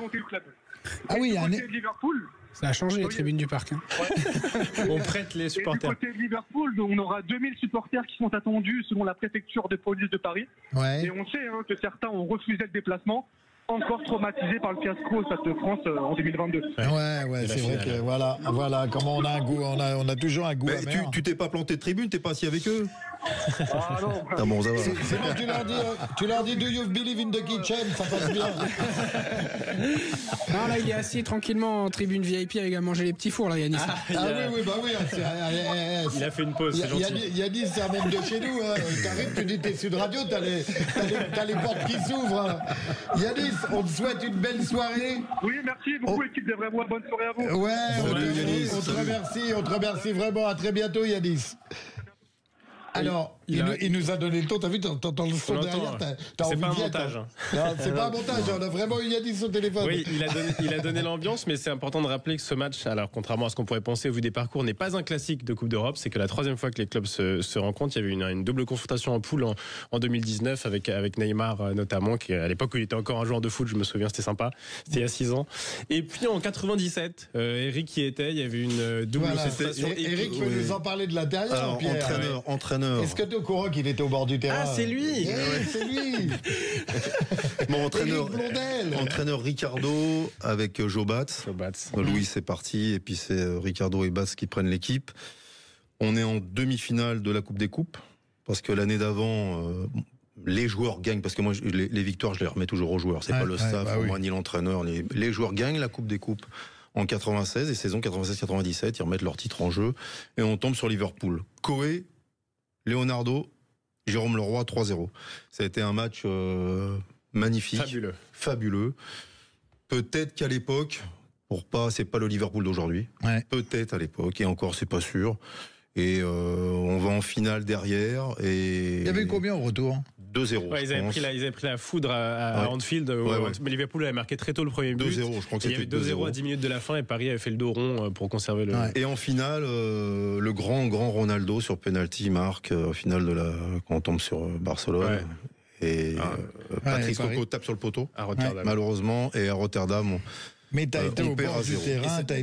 Oui, côté de Liverpool. Ça a changé les tribunes du parc. On prête les supporters. Et du côté de Liverpool, on aura 2000 supporters qui sont attendus selon la préfecture de police de Paris. Ouais. Et on sait que certains ont refusé le déplacement. encore traumatisés par le fiasco au Stade de France en 2022. Ouais, c'est vrai que voilà, comment on a un goût, on a toujours un goût amer. Tu t'es pas planté de tribune, t'es pas assis avec eux? Ah non. Ah bon, ça va. C'est bon, tu leur dis do you believe in the kitchen, ça passe bien. Non, là, il est assis tranquillement en tribune VIP avec à manger les petits fours, là, Yanis. Oui. Il a fait une pause, c'est gentil. Yanis, c'est un même de chez nous. T'arrives, tu dis t'es Sud Radio, t'as les portes qui s'ouvrent. Yanis, on te souhaite une belle soirée. Oui, merci beaucoup, équipe des Vrais Voix. Bonne soirée à vous. Ouais, Yanis, on te remercie vraiment. À très bientôt, Yanis. Alors, il nous a donné le ton, t'as vu, t'entends le son derrière, t'as envie d'y être. Non, c'est pas un montage, on a vraiment eu Yanis au téléphone. Oui, il a donné l'ambiance, mais c'est important de rappeler que ce match, alors contrairement à ce qu'on pourrait penser au vu des parcours, n'est pas un classique de Coupe d'Europe, c'est que la troisième fois que les clubs se rencontrent, il y avait une double confrontation en poule en 2019 avec Neymar notamment, qui à l'époque où il était encore un joueur de foot, je me souviens, c'était sympa, c'était il y a 6 ans. Et puis en 97, Eric y était, il y avait une double confrontation. Eric peut nous en parler de l'intérieur, Pierre. Entraîneur. Est-ce que tu es au courant qu'il était au bord du terrain? Ah, c'est lui. C'est lui. Bon, entraîneur Ricardo avec Jobat. Louis c'est parti et puis c'est Ricardo et Bas qui prennent l'équipe. On est en demi-finale de la Coupe des Coupes parce que l'année d'avant les joueurs gagnent, parce que moi les victoires je les remets toujours aux joueurs, c'est pas le staff, moi ni l'entraîneur. Les joueurs gagnent la Coupe des Coupes en 96 et saison 96-97, ils remettent leur titre en jeu et on tombe sur Liverpool. Coé, Leonardo, Jérôme Leroy, 3-0. Ça a été un match magnifique, fabuleux. Peut-être qu'à l'époque, c'est pas le Liverpool d'aujourd'hui. Ouais. Peut-être à l'époque, et encore c'est pas sûr. Et on va en finale derrière. Et il y avait eu combien au retour? 2-0. Ouais, ils avaient pris la foudre à Anfield. Mais Liverpool avait marqué très tôt le premier but. 2-0, je crois que c'était 2-0. Il y avait 2-0 à 10 minutes de la fin et Paris avait fait le dos rond pour conserver le. Ouais. Et en finale, le grand Ronaldo sur penalty marque au final quand on tombe sur Barcelone. Ouais. Et Patrice Coco tape sur le poteau. À Rotterdam. Malheureusement. Et à Rotterdam, mais t'as été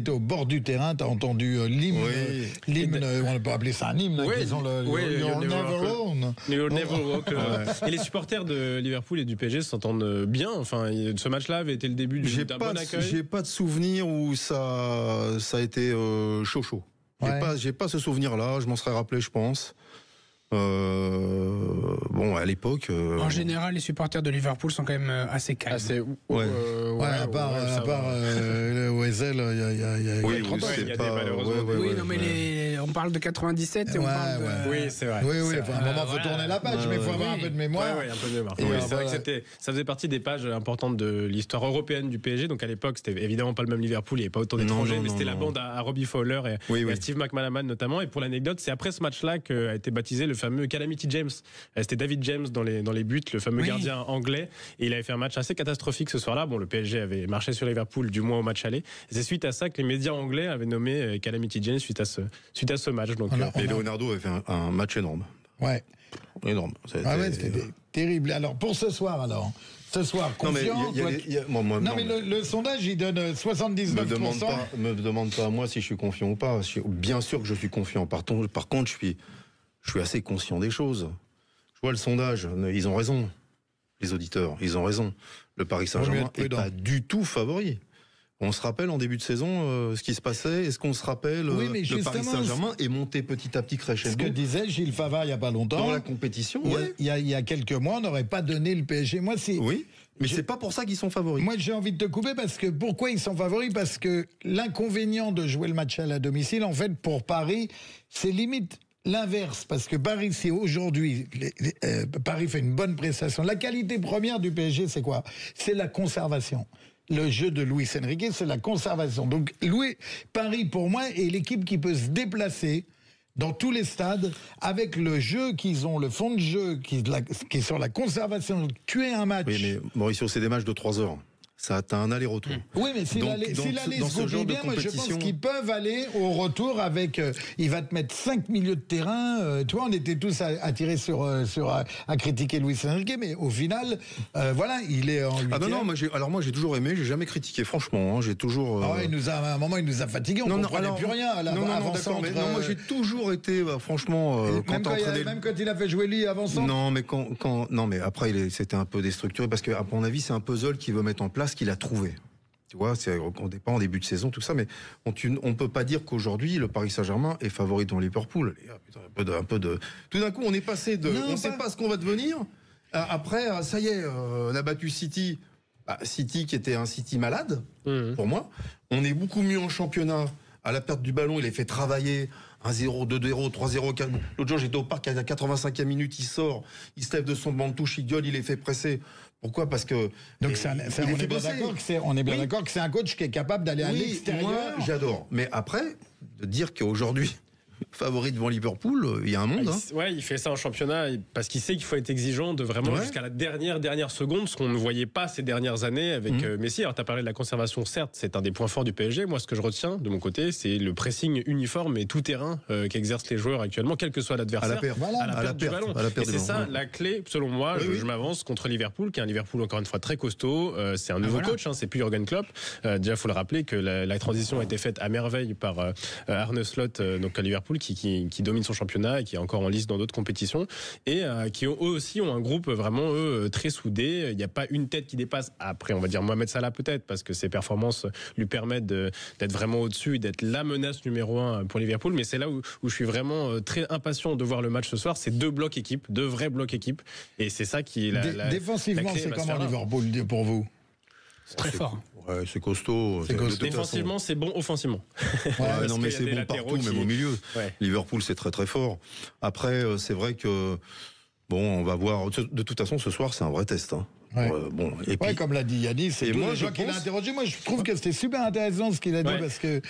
au bord du terrain, t'as entendu l'hymne, on peut appeler ça un hymne, ils ont You'll Never Walk. Et les supporters de Liverpool et du PSG s'entendent bien. Enfin, ce match-là avait été le début d'un bon accueil. J'ai pas de souvenir où ça a été chaud. J'ai pas ce souvenir-là. Je m'en serais rappelé, je pense. Bon, à l'époque. En général, les supporters de Liverpool sont quand même assez calmes. À part Wesel, il y a 30 ans. Il y a des malheureusement. On parle de 97 et on parle de. Oui, c'est vrai. À un moment, il faut tourner la page, mais il faut avoir un peu de mémoire. Oui, un peu de mémoire. C'est vrai que ça faisait partie des pages importantes de l'histoire européenne du PSG. Donc à l'époque, c'était évidemment pas le même Liverpool, il n'y avait pas autant d'étrangers, mais c'était la bande à Robbie Fowler et à Steve McManaman notamment. Et pour l'anecdote, c'est après ce match-là qu'a été baptisé le fameux Calamity James. C'était David James dans les buts, le fameux gardien anglais. Et il avait fait un match assez catastrophique ce soir-là. Bon, le PSG avait marché sur Liverpool, du moins au match aller. Et c'est suite à ça que les médias anglais avaient nommé Calamity James suite à ce match. Donc, et Leonardo avait fait un match énorme. Ouais. Énorme. C'était terrible. Alors, pour ce soir, confiant. Non, mais le sondage, il donne 79%. Me demande pas à moi si je suis confiant ou pas. Bien sûr que je suis confiant. Par contre, je suis assez conscient des choses. Je vois le sondage, ils ont raison. Les auditeurs, ils ont raison. Le Paris Saint-Germain n'est pas du tout favori. On se rappelle en début de saison ce qui se passait. Est-ce qu'on se rappelle le Paris Saint-Germain est monté petit à petit crescendo. Ce que disait Gilles Favard il n'y a pas longtemps. Dans la compétition. Il y a quelques mois, on n'aurait pas donné le PSG. Oui, mais c'est pas pour ça qu'ils sont favoris. Moi, j'ai envie de te couper parce que pourquoi ils sont favoris? Parce que l'inconvénient de jouer le match à la domicile, en fait, pour Paris, c'est limite l'inverse, parce que Paris, si aujourd'hui Paris fait une bonne prestation, la qualité première du PSG, c'est quoi? C'est la conservation. Le jeu de Luis Enrique, c'est la conservation. Donc Paris, pour moi, est l'équipe qui peut se déplacer dans tous les stades avec le jeu qu'ils ont, le fond de jeu qui est sur la conservation. Tuer un match. Oui, mais Mauricio, c'est des matchs de 3 heures. ça a un aller-retour. Oui, mais si l'aller se goupille bien, moi je pense qu'ils peuvent aller au retour avec. Il va te mettre 5 milieux de terrain. Tu vois, on était tous attirés à critiquer Luis Enrique, mais au final, voilà, il est en 8e. Ah non, moi j'ai toujours aimé, j'ai jamais critiqué, franchement. Hein, j'ai toujours. Ah ouais, à un moment, il nous a fatigués, on ne comprenait plus rien à l'avant-centre. Non, moi j'ai toujours été, franchement, même quand il a fait jouer lui avant-centre. Non, mais après, c'était un peu déstructuré, parce qu'à mon avis, c'est un puzzle qu'il veut mettre en place, qu'il a trouvé. Tu vois, on n'est pas en début de saison, tout ça, mais on ne peut pas dire qu'aujourd'hui, le Paris Saint-Germain est favori devant Liverpool. Tout d'un coup, on est passé de... on ne sait pas ce qu'on va devenir. Après, ça y est, on a battu City. City qui était un City malade, pour moi. On est beaucoup mieux en championnat. À la perte du ballon, il est fait travailler. 1-0, 2-0, 3-0, 4. L'autre jour, j'étais au parc, à la 85e minute, il sort, il se lève de son banc de touche, il gueule, il est fait presser. Pourquoi ? Parce que... Donc on est bien d'accord que c'est un coach qui est capable d'aller à l'extérieur. Moi, j'adore. Mais après, de dire qu'aujourd'hui... favori devant Liverpool, il y a un monde. Ouais, il fait ça en championnat parce qu'il sait qu'il faut être exigeant de vraiment jusqu'à la dernière seconde, ce qu'on ne voyait pas ces dernières années avec Messi. Alors, tu as parlé de la conservation, certes, c'est un des points forts du PSG. Moi, ce que je retiens de mon côté, c'est le pressing uniforme et tout terrain qu'exercent les joueurs actuellement, quel que soit l'adversaire, à la perte du ballon. Et c'est ça la clé, selon moi. Je m'avance contre Liverpool, qui est un Liverpool encore une fois très costaud. C'est un nouveau coach, c'est plus Jürgen Klopp. Déjà, il faut le rappeler que la transition a été faite à merveille par Arne Slot, donc à Liverpool, qui domine son championnat et qui est encore en lice dans d'autres compétitions et qui eux aussi ont un groupe vraiment très soudé. Il n'y a pas une tête qui dépasse. Après, on va dire Mohamed Salah peut-être parce que ses performances lui permettent d'être vraiment au-dessus et d'être la menace numéro 1 pour Liverpool. Mais c'est là où je suis vraiment très impatient de voir le match ce soir. C'est deux vrais blocs équipes et c'est ça qui est défensivement, c'est comment Liverpool pour vous? C'est très fort. Ouais, c'est costaud. Défensivement, c'est bon. Offensivement. Non, mais c'est bon partout, même au milieu. Liverpool, c'est très très fort. Après, c'est vrai que on va voir. De toute façon, ce soir, c'est un vrai test. Hein. Et puis, comme l'a dit Yannis, c'est tous les gens qui l'ont interrogé. Moi, je trouve que c'était super intéressant ce qu'il a dit parce que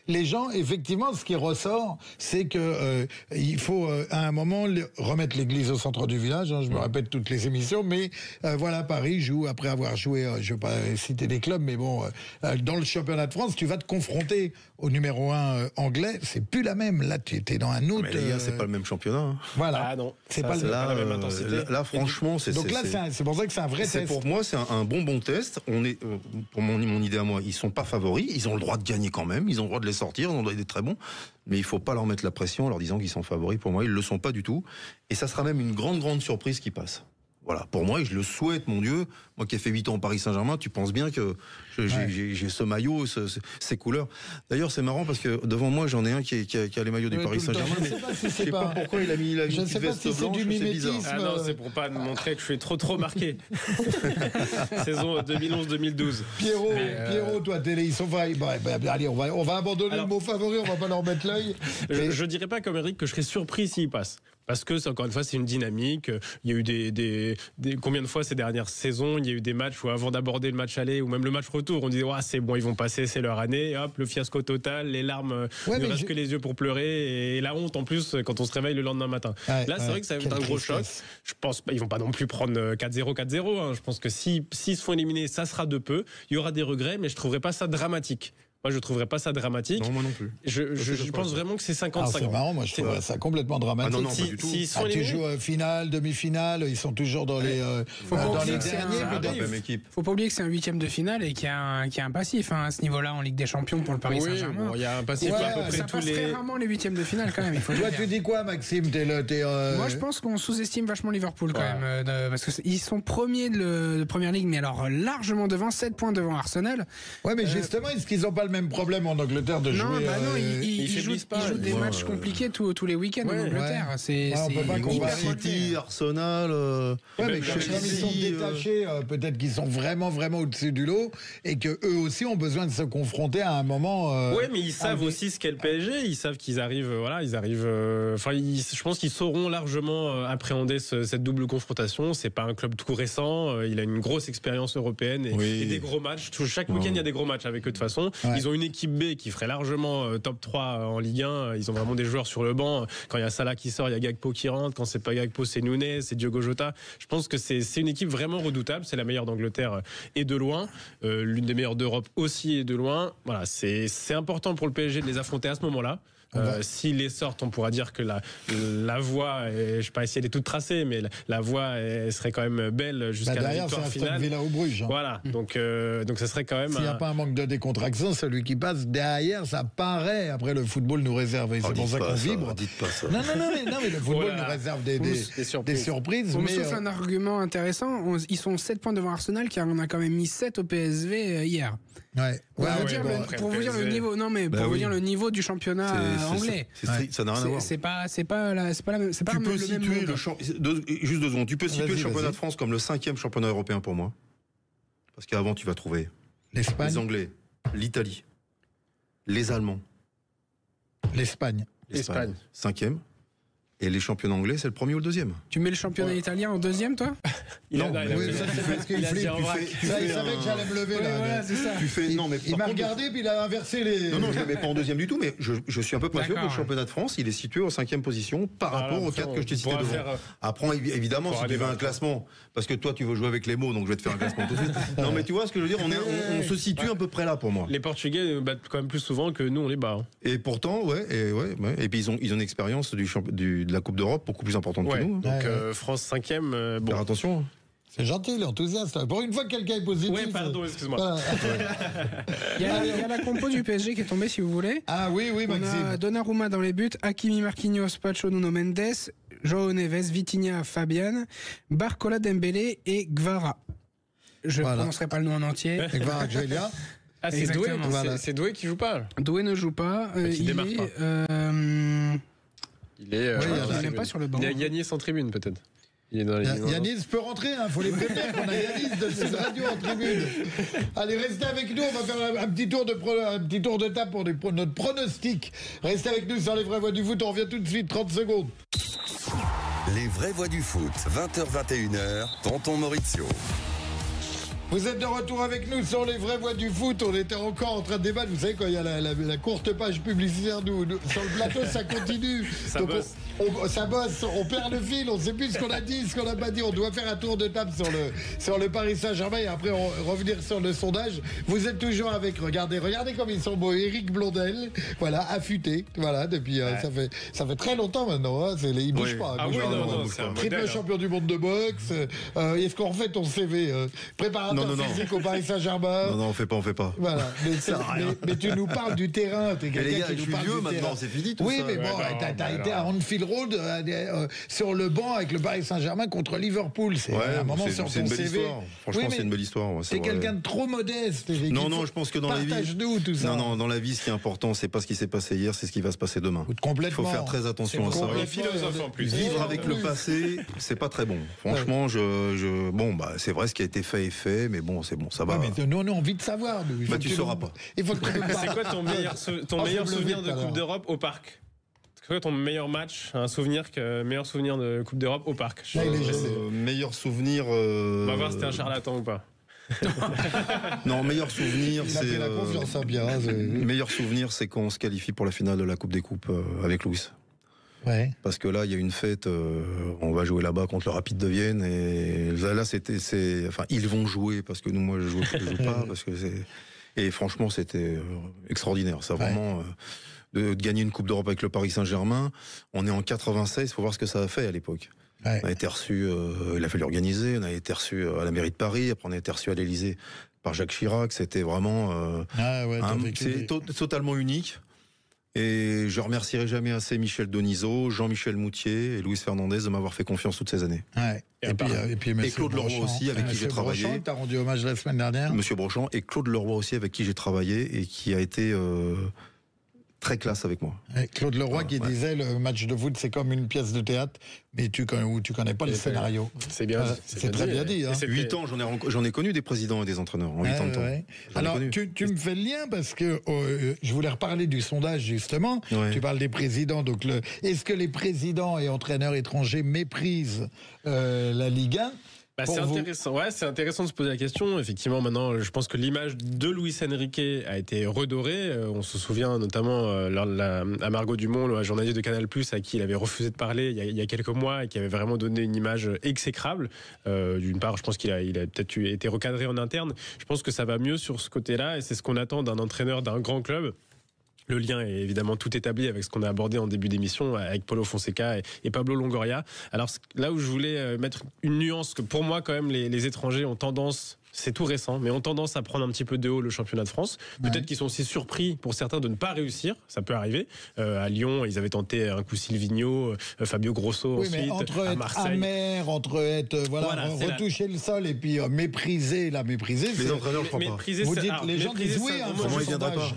les gens, effectivement, ce qui ressort, c'est que il faut à un moment remettre l'église au centre du village. Hein, je me répète toutes les émissions, mais voilà, Paris joue après avoir joué. Je ne vais pas citer des clubs, mais dans le championnat de France, tu vas te confronter au numéro 1 anglais. C'est plus la même. Là, tu étais dans un autre. Mais les gars, c'est pas le même championnat. Hein. Voilà. Ah non. C'est pas la même intensité. Là, franchement, c'est. Donc là, c'est pour ça que c'est un vrai test. Pour moi, c'est un bon test. On est, pour mon idée à moi, ils sont pas favoris. Ils ont le droit de gagner quand même. Ils ont le droit de les sortir. Ils ont le droit d'être très bons. Mais il faut pas leur mettre la pression en leur disant qu'ils sont favoris. Pour moi, ils le sont pas du tout. Et ça sera même une grande surprise qui passe. Voilà, pour moi, et je le souhaite, mon Dieu. Moi qui ai fait 8 ans au Paris Saint-Germain, tu penses bien que j'ai ce maillot, ces couleurs. D'ailleurs, c'est marrant parce que devant moi, j'en ai un qui a les maillots du Paris Saint-Germain. Je sais pas pourquoi il a mis je ne sais pas si c'est du mimétisme. Ah non, c'est pour pas montrer que je suis trop marqué. Saison 2011-2012. Pierrot, toi, télé, ils sont allez, on va abandonner le mot favori, on va pas leur mettre l'œil. Je dirais pas comme Eric que je serais surpris s'il passe. Parce que, encore une fois, c'est une dynamique. Il y a eu combien de fois ces dernières saisons, il y a eu des matchs où avant d'aborder le match aller ou même le match retour, on disait c'est bon, ils vont passer, c'est leur année. Et hop, le fiasco total, les larmes, il ne reste que les yeux pour pleurer et la honte en plus quand on se réveille le lendemain matin. Là, c'est vrai que ça va être un gros choc. Je pense pas, ils vont pas non plus prendre 4-0, 4-0. Hein. Je pense que s'ils se font éliminer, ça sera de peu. Il y aura des regrets, mais je trouverai pas ça dramatique. Moi, je ne trouverais pas ça dramatique. Non, moi non plus. Je pense vraiment que c'est 50-50. C'est marrant, moi je trouve ça complètement dramatique. Ah non, pas du tout. Tu joues finale, demi-finale, ils sont toujours dans les derniers. Il ne faut pas oublier que c'est un 8e de finale et qu'il y a un passif à ce niveau-là en Ligue des Champions pour le Paris Saint-Germain. Il y a un passif à peu près ça passe très rarement les 8e de finale quand même. Toi, tu dis quoi, Maxime? Moi, je pense qu'on sous-estime vachement Liverpool quand même. Parce qu'ils sont premiers de Première Ligue, mais alors largement devant, 7 points devant Arsenal. Ouais, mais justement, est-ce qu'ils n'ont pas le même problème en Angleterre de jouer? Non, ils jouent des matchs compliqués tous les week-ends en Angleterre. C'est hyper City, Arsenal. Mais comme ils sont détachés, peut-être qu'ils sont vraiment au-dessus du lot et que eux aussi ont besoin de se confronter à un moment. Oui, mais ils savent aussi ce qu'est le PSG. Ils savent qu'ils arrivent. Je pense qu'ils sauront largement appréhender cette double confrontation. C'est pas un club tout récent. Il a une grosse expérience européenne et des gros matchs. Chaque week-end, il y a des gros matchs avec eux de toute façon. Ils ont une équipe B qui ferait largement top 3 en Ligue 1. Ils ont vraiment des joueurs sur le banc. Quand il y a Salah qui sort, il y a Gakpo qui rentre. Quand c'est pas Gakpo, c'est Nunez, c'est Diogo Jota. Je pense que c'est une équipe vraiment redoutable. C'est la meilleure d'Angleterre et de loin. L'une des meilleures d'Europe aussi et de loin. Voilà, c'est important pour le PSG de les affronter à ce moment-là. S'ils les sortent, on pourra dire que la voie, je ne vais pas essayer d'être toute tracée, mais la voie serait quand même belle jusqu'à la victoire finale. Derrière, c'est Aston Villa ou Bruges. Voilà, donc ça serait quand même. S'il n'y a pas un manque de décontraction, celui qui passe derrière, ça paraît. Après, le football nous réserve, et c'est pour ça qu'on vibre. Dites pas ça. Non, mais le football nous réserve des surprises. On me souffle un argument intéressant. Ils sont 7 points devant Arsenal, car on a quand même mis 7 au PSV hier. Pour vous dire le niveau, vous dire le niveau du championnat anglais. Ça n'a rien à voir. C'est pas le même juste 2 secondes. Tu peux situer le championnat de France comme le 5e championnat européen pour moi. Parce qu'avant, tu vas trouver l'Espagne, les Anglais, l'Italie, les Allemands, l'Espagne, 5e. Et les championnats anglais, c'est le premier ou le deuxième. Tu mets le championnat italien en deuxième, toi? Non, ça c'est parce qu'il flippe. Il savait que j'allais me lever là. C'est ça. Il m'a regardé puis il a inversé les. Non, je ne le mets pas en deuxième du tout, mais je suis un peu pas sûr que le championnat de France, il est situé en 5e position par rapport aux 4 que je t'ai cités devant. Après, évidemment, si tu veux un classement, parce que toi tu veux jouer avec les mots, donc je vais te faire un classement tout de suite. Non, mais tu vois ce que je veux dire, on se situe à peu près là pour moi. Les Portugais battent quand même plus souvent que nous on les bat. Et pourtant, et puis ils ont une expérience de la Coupe d'Europe beaucoup plus importante que nous. Donc France 5e. Faire attention. C'est gentil, l'enthousiasme. Pour une fois que quelqu'un est positif. Oui, pardon, excuse-moi. Il y a la compo du PSG qui est tombée, si vous voulez. Ah oui, Maxime. On a Donnarumma dans les buts, Hakimi, Marquinhos, Pacho, Nuno Mendes, João Neves, Vitinha, Fabian, Barcola, Dembélé et Gvara. Je ne prononcerai pas le nom en entier. Gvara, Gelia. Ah, c'est Doué, c'est Doué qui joue pas. Doué ne joue pas. Il démarre pas. Il est même pas sur le banc. Il a gagné sans tribune, peut-être. Yanis peut rentrer, faut les prévenir qu'on a Yanis de cette radio en tribune. Allez, restez avec nous, on va faire un petit tour de table pour notre pronostic. Restez avec nous sur les vraies voix du foot, on revient tout de suite, 30 secondes. Les vraies voix du foot, 20h-21h, Tonton Maurizio. Vous êtes de retour avec nous sur les vraies voix du foot. On était encore en train de débattre. Vous savez, quand il y a la courte page publicitaire, sur le plateau, ça continue. Ça bosse, on perd le fil, on ne sait plus ce qu'on a dit, ce qu'on n'a pas dit. On doit faire un tour de table sur le Paris Saint-Germain et après revenir sur le sondage. Vous êtes toujours avec, regardez comme ils sont beaux. Éric Blondel, voilà, affûté, voilà, depuis, ça fait très longtemps maintenant, hein, il bouge pas. Triple champion du monde de boxe. Est-ce qu'on refait ton CV préparateur physique au Paris Saint-Germain? Non, on fait pas. Voilà, mais tu nous parles du terrain. T'es quelqu'un qui nous parle du maintenant, terrain. c'est fini tout ça. Oui, mais bon, t'as été à Anfield Road sur le banc avec le Paris Saint-Germain contre Liverpool. C'est un moment sur ton CV. Franchement, c'est une belle histoire. C'est quelqu'un de trop modeste. Non, je pense que dans la vie. Partage-nous tout ça. Non, dans la vie, ce qui est important, c'est pas ce qui s'est passé hier, c'est ce qui va se passer demain. Complètement. Il faut faire très attention à ça. Philosophe en plus. Vivre avec le passé, c'est pas très bon. Franchement, c'est vrai, ce qui a été fait est fait, mais bon, c'est bon, ça va. Mais nous, on a envie de savoir. Tu sauras pas. C'est quoi ton meilleur souvenir de Coupe d'Europe au Parc? C'est quoi ton meilleur match, meilleur souvenir de Coupe d'Europe au Parc? Meilleur souvenir. On va voir si t'es un charlatan ou pas. Non, meilleur souvenir, c'est. la confiance à bien. Meilleur souvenir, c'est quand on se qualifie pour la finale de la Coupe des Coupes avec Louis. Ouais. Parce que là, il y a une fête, on va jouer là-bas contre le Rapide de Vienne, et là, ils vont jouer, parce que nous, moi, je joue pas, parce que et franchement, c'était extraordinaire. Ça, vraiment, de gagner une Coupe d'Europe avec le Paris Saint-Germain. On est en 96, il faut voir ce que ça a fait à l'époque. Ouais. On a été reçu, il a fallu organiser, on a été reçu à la mairie de Paris, après on a été reçu à l'Élysée par Jacques Chirac. C'était vraiment c'est totalement unique. Et je remercierai jamais assez Michel Denisot, Jean-Michel Moutier et Luis Fernandez de m'avoir fait confiance toutes ces années. Ouais. Et Claude Leroy aussi, avec qui j'ai travaillé. Brochant, t'as rendu hommage la semaine dernière. Monsieur Brochant et Claude Leroy aussi, avec qui j'ai travaillé et qui a été très classe avec moi. Et Claude Leroy qui disait le match de foot c'est comme une pièce de théâtre, mais tu connais pas le scénario. C'est bien. C'est très bien dit. 8 ans, j'en ai connu des présidents et des entraîneurs en 8 ans de temps. Ouais. Alors tu me fais le lien parce que je voulais reparler du sondage justement. Ouais. Tu parles des présidents. Donc est-ce que les présidents et entraîneurs étrangers méprisent la Ligue 1? C'est intéressant. Ouais, c'est intéressant de se poser la question. Effectivement, maintenant, je pense que l'image de Luis Enrique a été redorée. On se souvient notamment à Margot Dumont, la journaliste de Canal+, à qui il avait refusé de parler il y a quelques mois et qui avait vraiment donné une image exécrable. D'une part, je pense qu'il a peut-être été recadré en interne. Je pense que ça va mieux sur ce côté-là et c'est ce qu'on attend d'un entraîneur d'un grand club. Le lien est évidemment tout établi avec ce qu'on a abordé en début d'émission avec Paulo Fonseca et Pablo Longoria. Alors là où je voulais mettre une nuance, que pour moi quand même les étrangers ont tendance, c'est tout récent, mais ont tendance à prendre un petit peu de haut le championnat de France. Peut-être qu'ils sont aussi surpris pour certains de ne pas réussir, ça peut arriver. À Lyon, ils avaient tenté un coup Silvino, Fabio Grosso ensuite, à Marseille. Amer, entre être retoucher le sol et puis mépriser. Les entraîneurs, je crois pas. Vous dites, les gens disent oui, comment ils viendraient pas?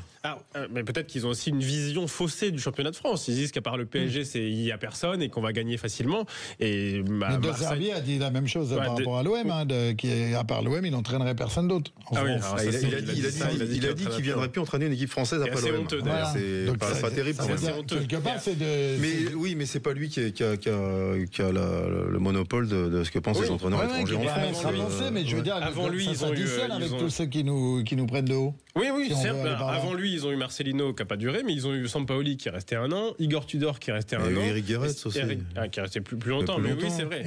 Mais peut-être qu'ils ont aussi une vision faussée du championnat de France. Ils disent qu'à part le PSG, il n'y a personne et qu'on va gagner facilement. Et De Zerbi a dit la même chose par rapport à l'OM, qui à part l'OM, il n'entraînerait personne d'autre. Il a dit qu'il viendrait plus entraîner une équipe française après l'OM. C'est pas terrible. Quelque part, c'est de. Mais oui, mais c'est pas lui qui a le monopole de ce que pensent les entraîneurs étrangers en France. Mais je veux dire, avant lui, ils ont eu avec tous ceux qui nous prennent de haut. Oui, certes. Avant lui, ils ont eu Marcelino qui n'a pas duré, mais ils ont eu Sampaoli qui est resté 1 an, Igor Tudor qui est resté 1 an. Eric Guéretz aussi. Qui est resté plus longtemps. Mais oui, c'est vrai.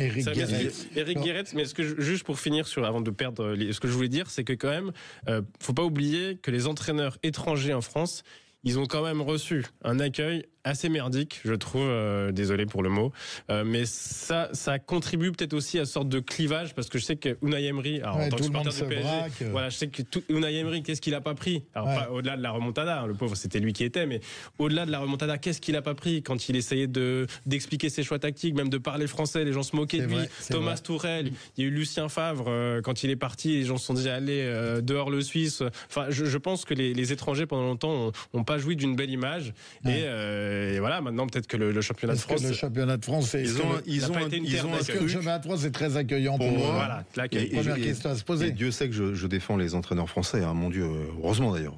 Eric Guéretz, mais juste pour finir, avant de perdre, ce que je voulais dire, c'est que quand même, faut pas oublier que les entraîneurs étrangers en France, ils ont quand même reçu un accueil assez merdique, je trouve, désolé pour le mot, mais ça contribue peut-être aussi à une sorte de clivage, parce que je sais que Unai Emery, en tant que supporter du PSG, voilà, je sais que Unai Emery, qu'est-ce qu'il a pas pris? Alors pas au-delà de la remontada, le pauvre, c'était lui qui était, mais au-delà de la remontada, qu'est-ce qu'il a pas pris quand il essayait d'expliquer ses choix tactiques, même de parler français, les gens se moquaient de lui. Thomas Tourelle, il y a eu Lucien Favre, quand il est parti, les gens se sont dit allez dehors le Suisse. Enfin, je pense que les étrangers pendant longtemps ont pas joui d'une belle image et voilà, maintenant peut-être que le championnat de France. Le championnat de France, ils ont le championnat de France est très accueillement pour moi. Voilà, première question à se poser. Dieu sait que je défends les entraîneurs français, mon Dieu, heureusement d'ailleurs.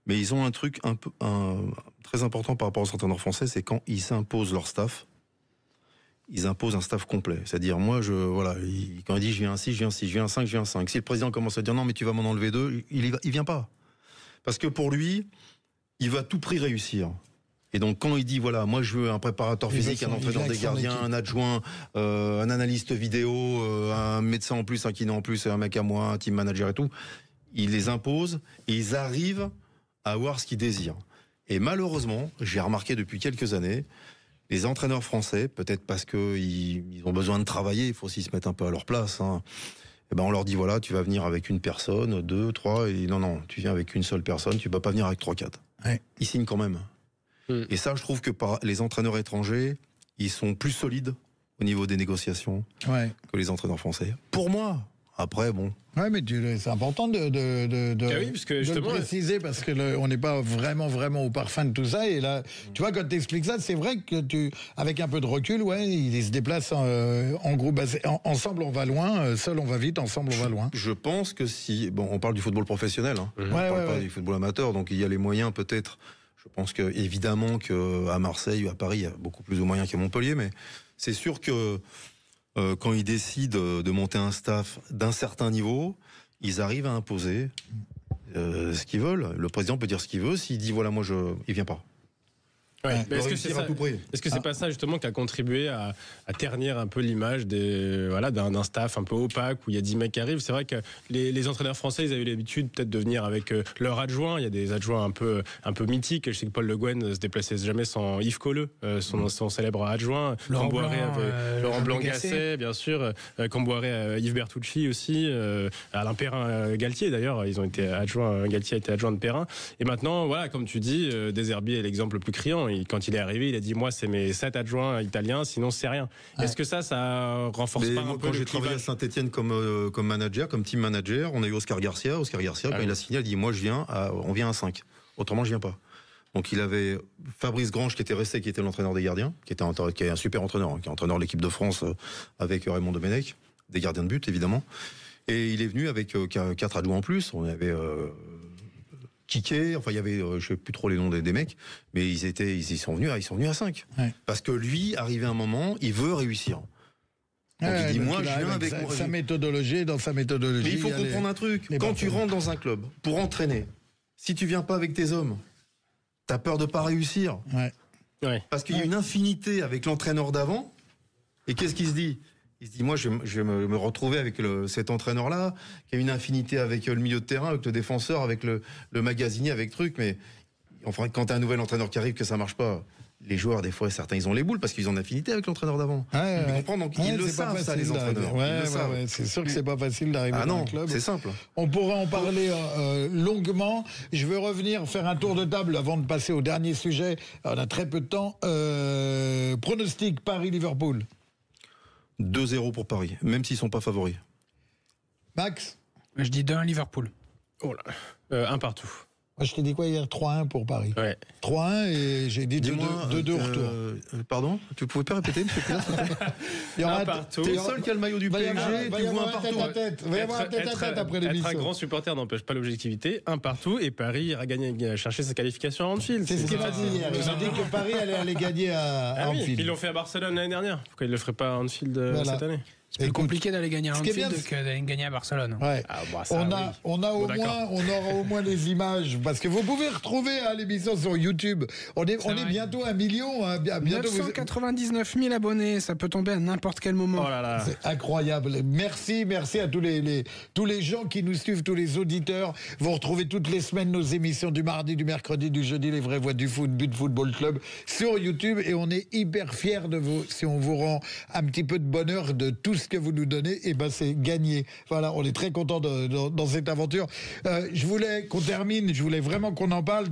Mais ils ont un truc très important par rapport aux entraîneurs français, c'est quand ils s'imposent leur staff. Ils imposent un staff complet. C'est-à-dire, moi, quand il dit je viens un 6, je viens un 6, je viens un 5, je viens un 5. Si le président commence à dire non, mais tu vas m'en enlever 2, il vient pas. Parce que pour lui, il va à tout prix réussir. Et donc quand il dit voilà, moi je veux un préparateur physique, un entraîneur des gardiens, un adjoint, un analyste vidéo, un médecin en plus, un kiné en plus, un mec à moi, un team manager et tout, il les impose et ils arrivent à avoir ce qu'ils désirent. Et malheureusement, j'ai remarqué depuis quelques années, les entraîneurs français, peut-être parce qu'ils ont besoin de travailler, il faut aussi se mettre un peu à leur place, et ben on leur dit voilà, tu vas venir avec une personne, 2, 3, et non, tu viens avec une seule personne, tu vas pas venir avec 3, 4. Ouais. Ils signent quand même. Et ça, je trouve que les entraîneurs étrangers, ils sont plus solides au niveau des négociations que les entraîneurs français. Pour moi. Après, bon. Ouais, mais c'est important de le préciser parce que on n'est pas vraiment au parfum de tout ça. Et là, tu vois, quand tu expliques ça, c'est vrai que avec un peu de recul, ils se déplacent en groupe. Ensemble, on va loin. Seul, on va vite. Ensemble, on va loin. Je pense que on parle du football professionnel. On parle pas du football amateur. Donc, il y a les moyens, peut-être. Je pense évidemment qu'à Marseille ou à Paris, il y a beaucoup plus de moyens qu'à Montpellier. Mais c'est sûr que quand ils décident de monter un staff d'un certain niveau, ils arrivent à imposer ce qu'ils veulent. Le président peut dire ce qu'il veut. S'il dit voilà, moi il vient pas. Ouais, est-ce que c'est pas ça justement qui a contribué à ternir un peu l'image d'un staff un peu opaque où il y a 10 mecs qui arrivent? C'est vrai que les entraîneurs français, ils avaient l'habitude peut-être de venir avec leurs adjoints. Il y a des adjoints un peu mythiques. Je sais que Paul Le Guen se déplaçait jamais sans Yves Colleux, son célèbre adjoint. Laurent Blanc-Gasset, bien sûr. Camboiré, Yves Bertucci aussi. Alain Perrin, Galtier d'ailleurs. Ils ont été adjoints. Galtier a été adjoint de Perrin. Et maintenant, voilà, comme tu dis, Deserbi est l'exemple le plus criant. Quand il est arrivé, il a dit moi c'est mes 7 adjoints italiens, sinon c'est rien. Est-ce que ça renforce pas un peu quand j'ai travaillé à Saint-Etienne comme manager, comme team manager, on a eu Oscar Garcia, quand il a signé, il a dit moi on vient à 5, autrement je viens pas. Donc il avait Fabrice Grange qui était resté, qui était l'entraîneur des gardiens, qui est un super entraîneur, qui est entraîneur de l'équipe de France avec Raymond Domenech, des gardiens de but évidemment, et il est venu avec 4 adjoints en plus. On avait Kiké, enfin il y avait, je sais plus trop les noms des mecs, mais ils sont venus à 5. Ouais. Parce que lui, arrivé à un moment, il veut réussir. Donc il dit, moi, je viens avec sa méthodologie, dans sa méthodologie. Mais il faut comprendre un truc. Quand tu rentres dans un club pour entraîner, si tu viens pas avec tes hommes, t'as peur de pas réussir. Ouais. Parce qu'il y a une infinité avec l'entraîneur d'avant. Et qu'est-ce qu'il se dit? Il se dit, moi, je vais me retrouver avec cet entraîneur-là, qui a une infinité avec le milieu de terrain, avec le défenseur, avec le magasinier, avec truc. Mais enfin, quand tu as un nouvel entraîneur qui arrive, que ça marche pas, les joueurs, des fois, certains, ils ont les boules parce qu'ils ont une affinité avec l'entraîneur d'avant. Tu comprends? Donc, ils le savent, ça, les entraîneurs. C'est sûr que c'est pas facile d'arriver dans un club. C'est simple. On pourrait en parler longuement. Je veux revenir, faire un tour de table avant de passer au dernier sujet. On a très peu de temps. Pronostic Paris-Liverpool. 2-0 pour Paris, même s'ils sont pas favoris. Max? Je dis 2-1 Liverpool. Oh là. 1 partout. Moi, je t'ai dit quoi hier? 3-1 pour Paris. Ouais. 3-1 et j'ai dit 2-2 au retour. Pardon? Tu pouvais pas répéter, monsieur Pierre? Il y aura un partout. T'es le seul qui a le maillot du PSG, tu vois un partout. Il va y avoir un tête-à-tête après l'émission. Être un grand supporter n'empêche pas l'objectivité. 1 partout et Paris ira chercher sa qualification à Anfield. C'est ce qu'il a dit hier. Il a dit que Paris allait aller gagner à Anfield. Ils l'ont fait à Barcelone l'année dernière. Pourquoi ils ne le feraient pas à Anfield cette année? C'est plus compliqué d'aller gagner à Anfield que d'aller gagner à Barcelone. Ouais. On aura au moins les images, parce que vous pouvez retrouver l'émission sur YouTube. On est bientôt 1 million. Bientôt 999 000 abonnés, ça peut tomber à n'importe quel moment. Oh là là. C'est incroyable. Merci à tous les gens qui nous suivent, tous les auditeurs. Vous retrouvez toutes les semaines nos émissions du mardi, du mercredi, du jeudi, les vraies voix du foot, But Football Club sur YouTube, et on est hyper fiers de vous. Si on vous rend un petit peu de bonheur de tout ce que vous nous donnez, et c'est gagné. Voilà, on est très content dans cette aventure. Je voulais qu'on termine, je voulais vraiment qu'on en parle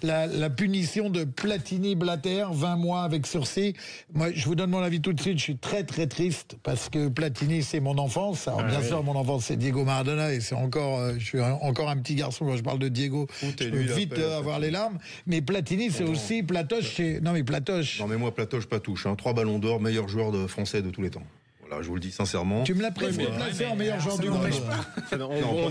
la punition de Platini-Blatter, 20 mois avec sursis. Moi, je vous donne mon avis tout de suite, je suis très très triste parce que Platini, c'est mon enfance. Alors bien sûr, mon enfance, c'est Diego Maradona, et c'est je suis encore un petit garçon quand je parle de Diego. Je peux vite avoir les larmes. Mais Platini, c'est aussi Platoche. Non mais moi, Platoche, pas touche. 3 ballons d'or, meilleur joueur français de tous les temps. Voilà, je vous le dis sincèrement. Tu me l'as presque placé en meilleur joueur du monde. On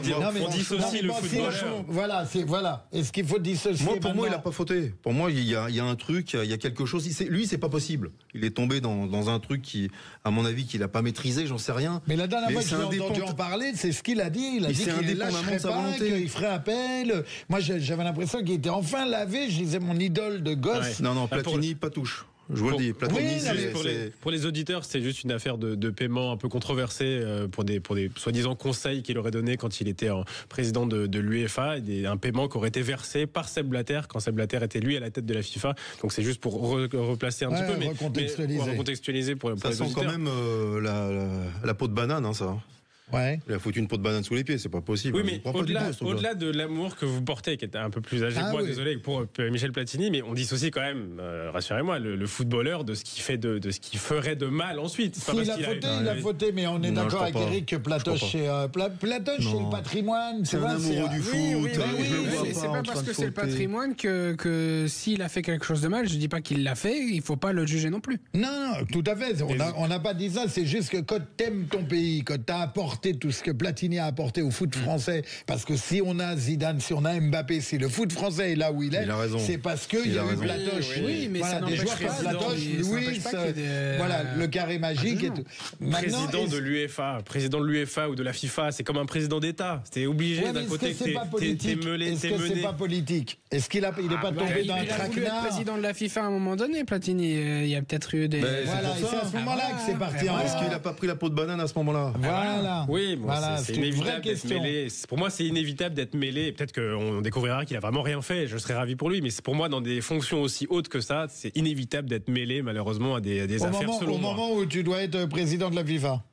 dissocie le footballeur. Voilà. Est-ce qu'il faut dissocier? Pour moi, il n'a pas fauté. Pour moi, il y a un truc, il y a quelque chose. Lui, c'est pas possible. Il est tombé dans un truc qui, à mon avis, qu'il n'a pas maîtrisé, j'en sais rien. Mais la dernière fois que j'ai entendu en parler, c'est ce qu'il a dit. Il a dit qu'il ne lâcherait pas, qu'il ferait appel. Moi, j'avais l'impression qu'il était enfin lavé. Je disais, mon idole de gosse. Non, Platini, pas touche. Je vous le dis, Platini, pour les auditeurs, c'est juste une affaire de paiement un peu controversée pour des soi-disant conseils qu'il aurait donné quand il était président de l'UEFA, un paiement qui aurait été versé par Sepp Blatter quand Sepp Blatter était lui à la tête de la FIFA. Donc c'est juste pour replacer un petit peu, mais recontextualiser pour les auditeurs. Ça sent quand même la peau de banane, ça. Ouais. Il a foutu une peau de banane sous les pieds, c'est pas possible. Oui, mais au-delà de l'amour que vous portez, qui est un peu plus âgé que moi, désolé pour Michel Platini, mais on dissocie quand même, rassurez-moi, le footballeur de ce qu'il fait, de ce qu'il ferait de mal ensuite. Il a fauté, mais on est d'accord avec Eric que Platoche, c'est le patrimoine. C'est un amoureux du foot. C'est pas parce que c'est le patrimoine que s'il a fait quelque chose de mal, je dis pas qu'il l'a fait, il faut pas le juger non plus. Non, tout à fait. On n'a pas dit ça, c'est juste que quand t'aimes ton pays, quand t'as apporté tout ce que Platini a apporté au foot français, parce que si on a Zidane, si on a Mbappé, si le foot français est là où il est, c'est parce qu'il y a eu Platoche. Oui, mais ça n'empêche pas Platoche, Louis, voilà, le carré magique et tout. Président de l'UEFA ou de la FIFA, c'est comme un président d'État. C'était obligé d'un côté que t'es mené. Est-ce que c'est pas politique? Est-ce qu'il n'est pas tombé dans un traquenard? Il a voulu être président de la FIFA à un moment donné, Platini. Il y a peut-être eu des... Voilà, c'est à ce moment-là que c'est parti. Est-ce qu'il n'a pas pris la peau de banane à ce moment-là? Voilà. Oui, c'est inévitable d'être mêlé. Pour moi, c'est inévitable d'être mêlé. Peut-être qu'on découvrira qu'il a vraiment rien fait. Je serais ravi pour lui. Mais pour moi, dans des fonctions aussi hautes que ça, c'est inévitable d'être mêlé, malheureusement, à des affaires selon moi. Au moment où tu dois être président de la FIFA.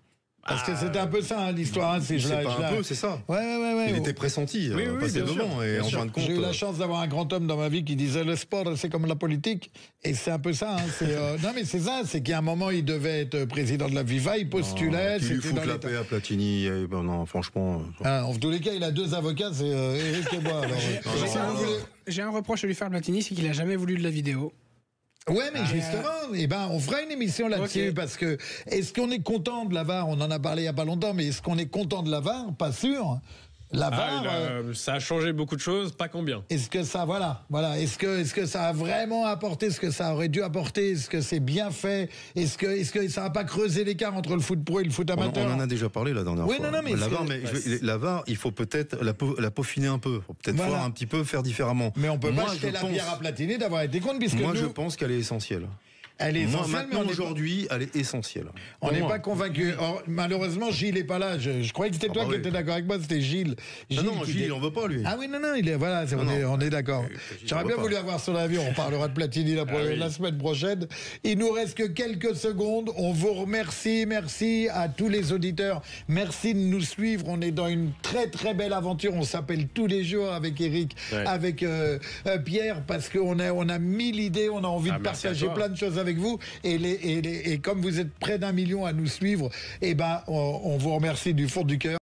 Parce que c'était un peu ça, l'histoire. C'est ça. Ouais. Il était pressenti, passé devant. Et en fin de compte. J'ai eu la chance d'avoir un grand homme dans ma vie qui disait le sport, c'est comme la politique. Et c'est un peu ça. Non, mais c'est ça. C'est qu'à un moment, il devait être président de la FIFA. Il postulait. Il lui fout la paix à Platini. Non, franchement. En tous les cas, il a 2 avocats, c'est Eric et moi. J'ai un reproche à lui faire, Platini, c'est qu'il a jamais voulu de la vidéo. Ouais, mais justement, on fera une émission là-dessus, parce que est-ce qu'on est content de la VAR? On en a parlé il y a pas longtemps, mais est-ce qu'on est content de la VAR? Pas sûr. La VAR, ça a changé beaucoup de choses, pas combien. Est-ce que ça, voilà, est-ce que ça a vraiment apporté ce que ça aurait dû apporter? Est-ce que c'est bien fait? Est-ce que ça n'a pas creusé l'écart entre le foot pro et le foot amateur? On en a déjà parlé la dernière fois. Non, mais la VAR, il faut peut-être la peaufiner un peu. Faut peut-être voir un petit peu, faire différemment. Mais on peut pas jeter la pierre à Platini d'avoir été contre, puisque je pense qu'elle est essentielle. Elle est essentielle, maintenant, aujourd'hui, elle est essentielle. On n'est pas convaincu. Malheureusement, Gilles n'est pas là. Je croyais que c'était toi qui étais d'accord avec moi. C'était Gilles. Gilles, il n'en veut pas, lui. Ah oui, non, on est d'accord. J'aurais bien voulu avoir son avis. On parlera de Platini la semaine prochaine. Il nous reste que quelques secondes. On vous remercie. Merci à tous les auditeurs. Merci de nous suivre. On est dans une très, très belle aventure. On s'appelle tous les jours avec Eric, avec Pierre, parce qu'on a 1000 idées. On a envie de partager plein de choses avec vous et comme vous êtes près d'1 million à nous suivre, on vous remercie du fond du cœur.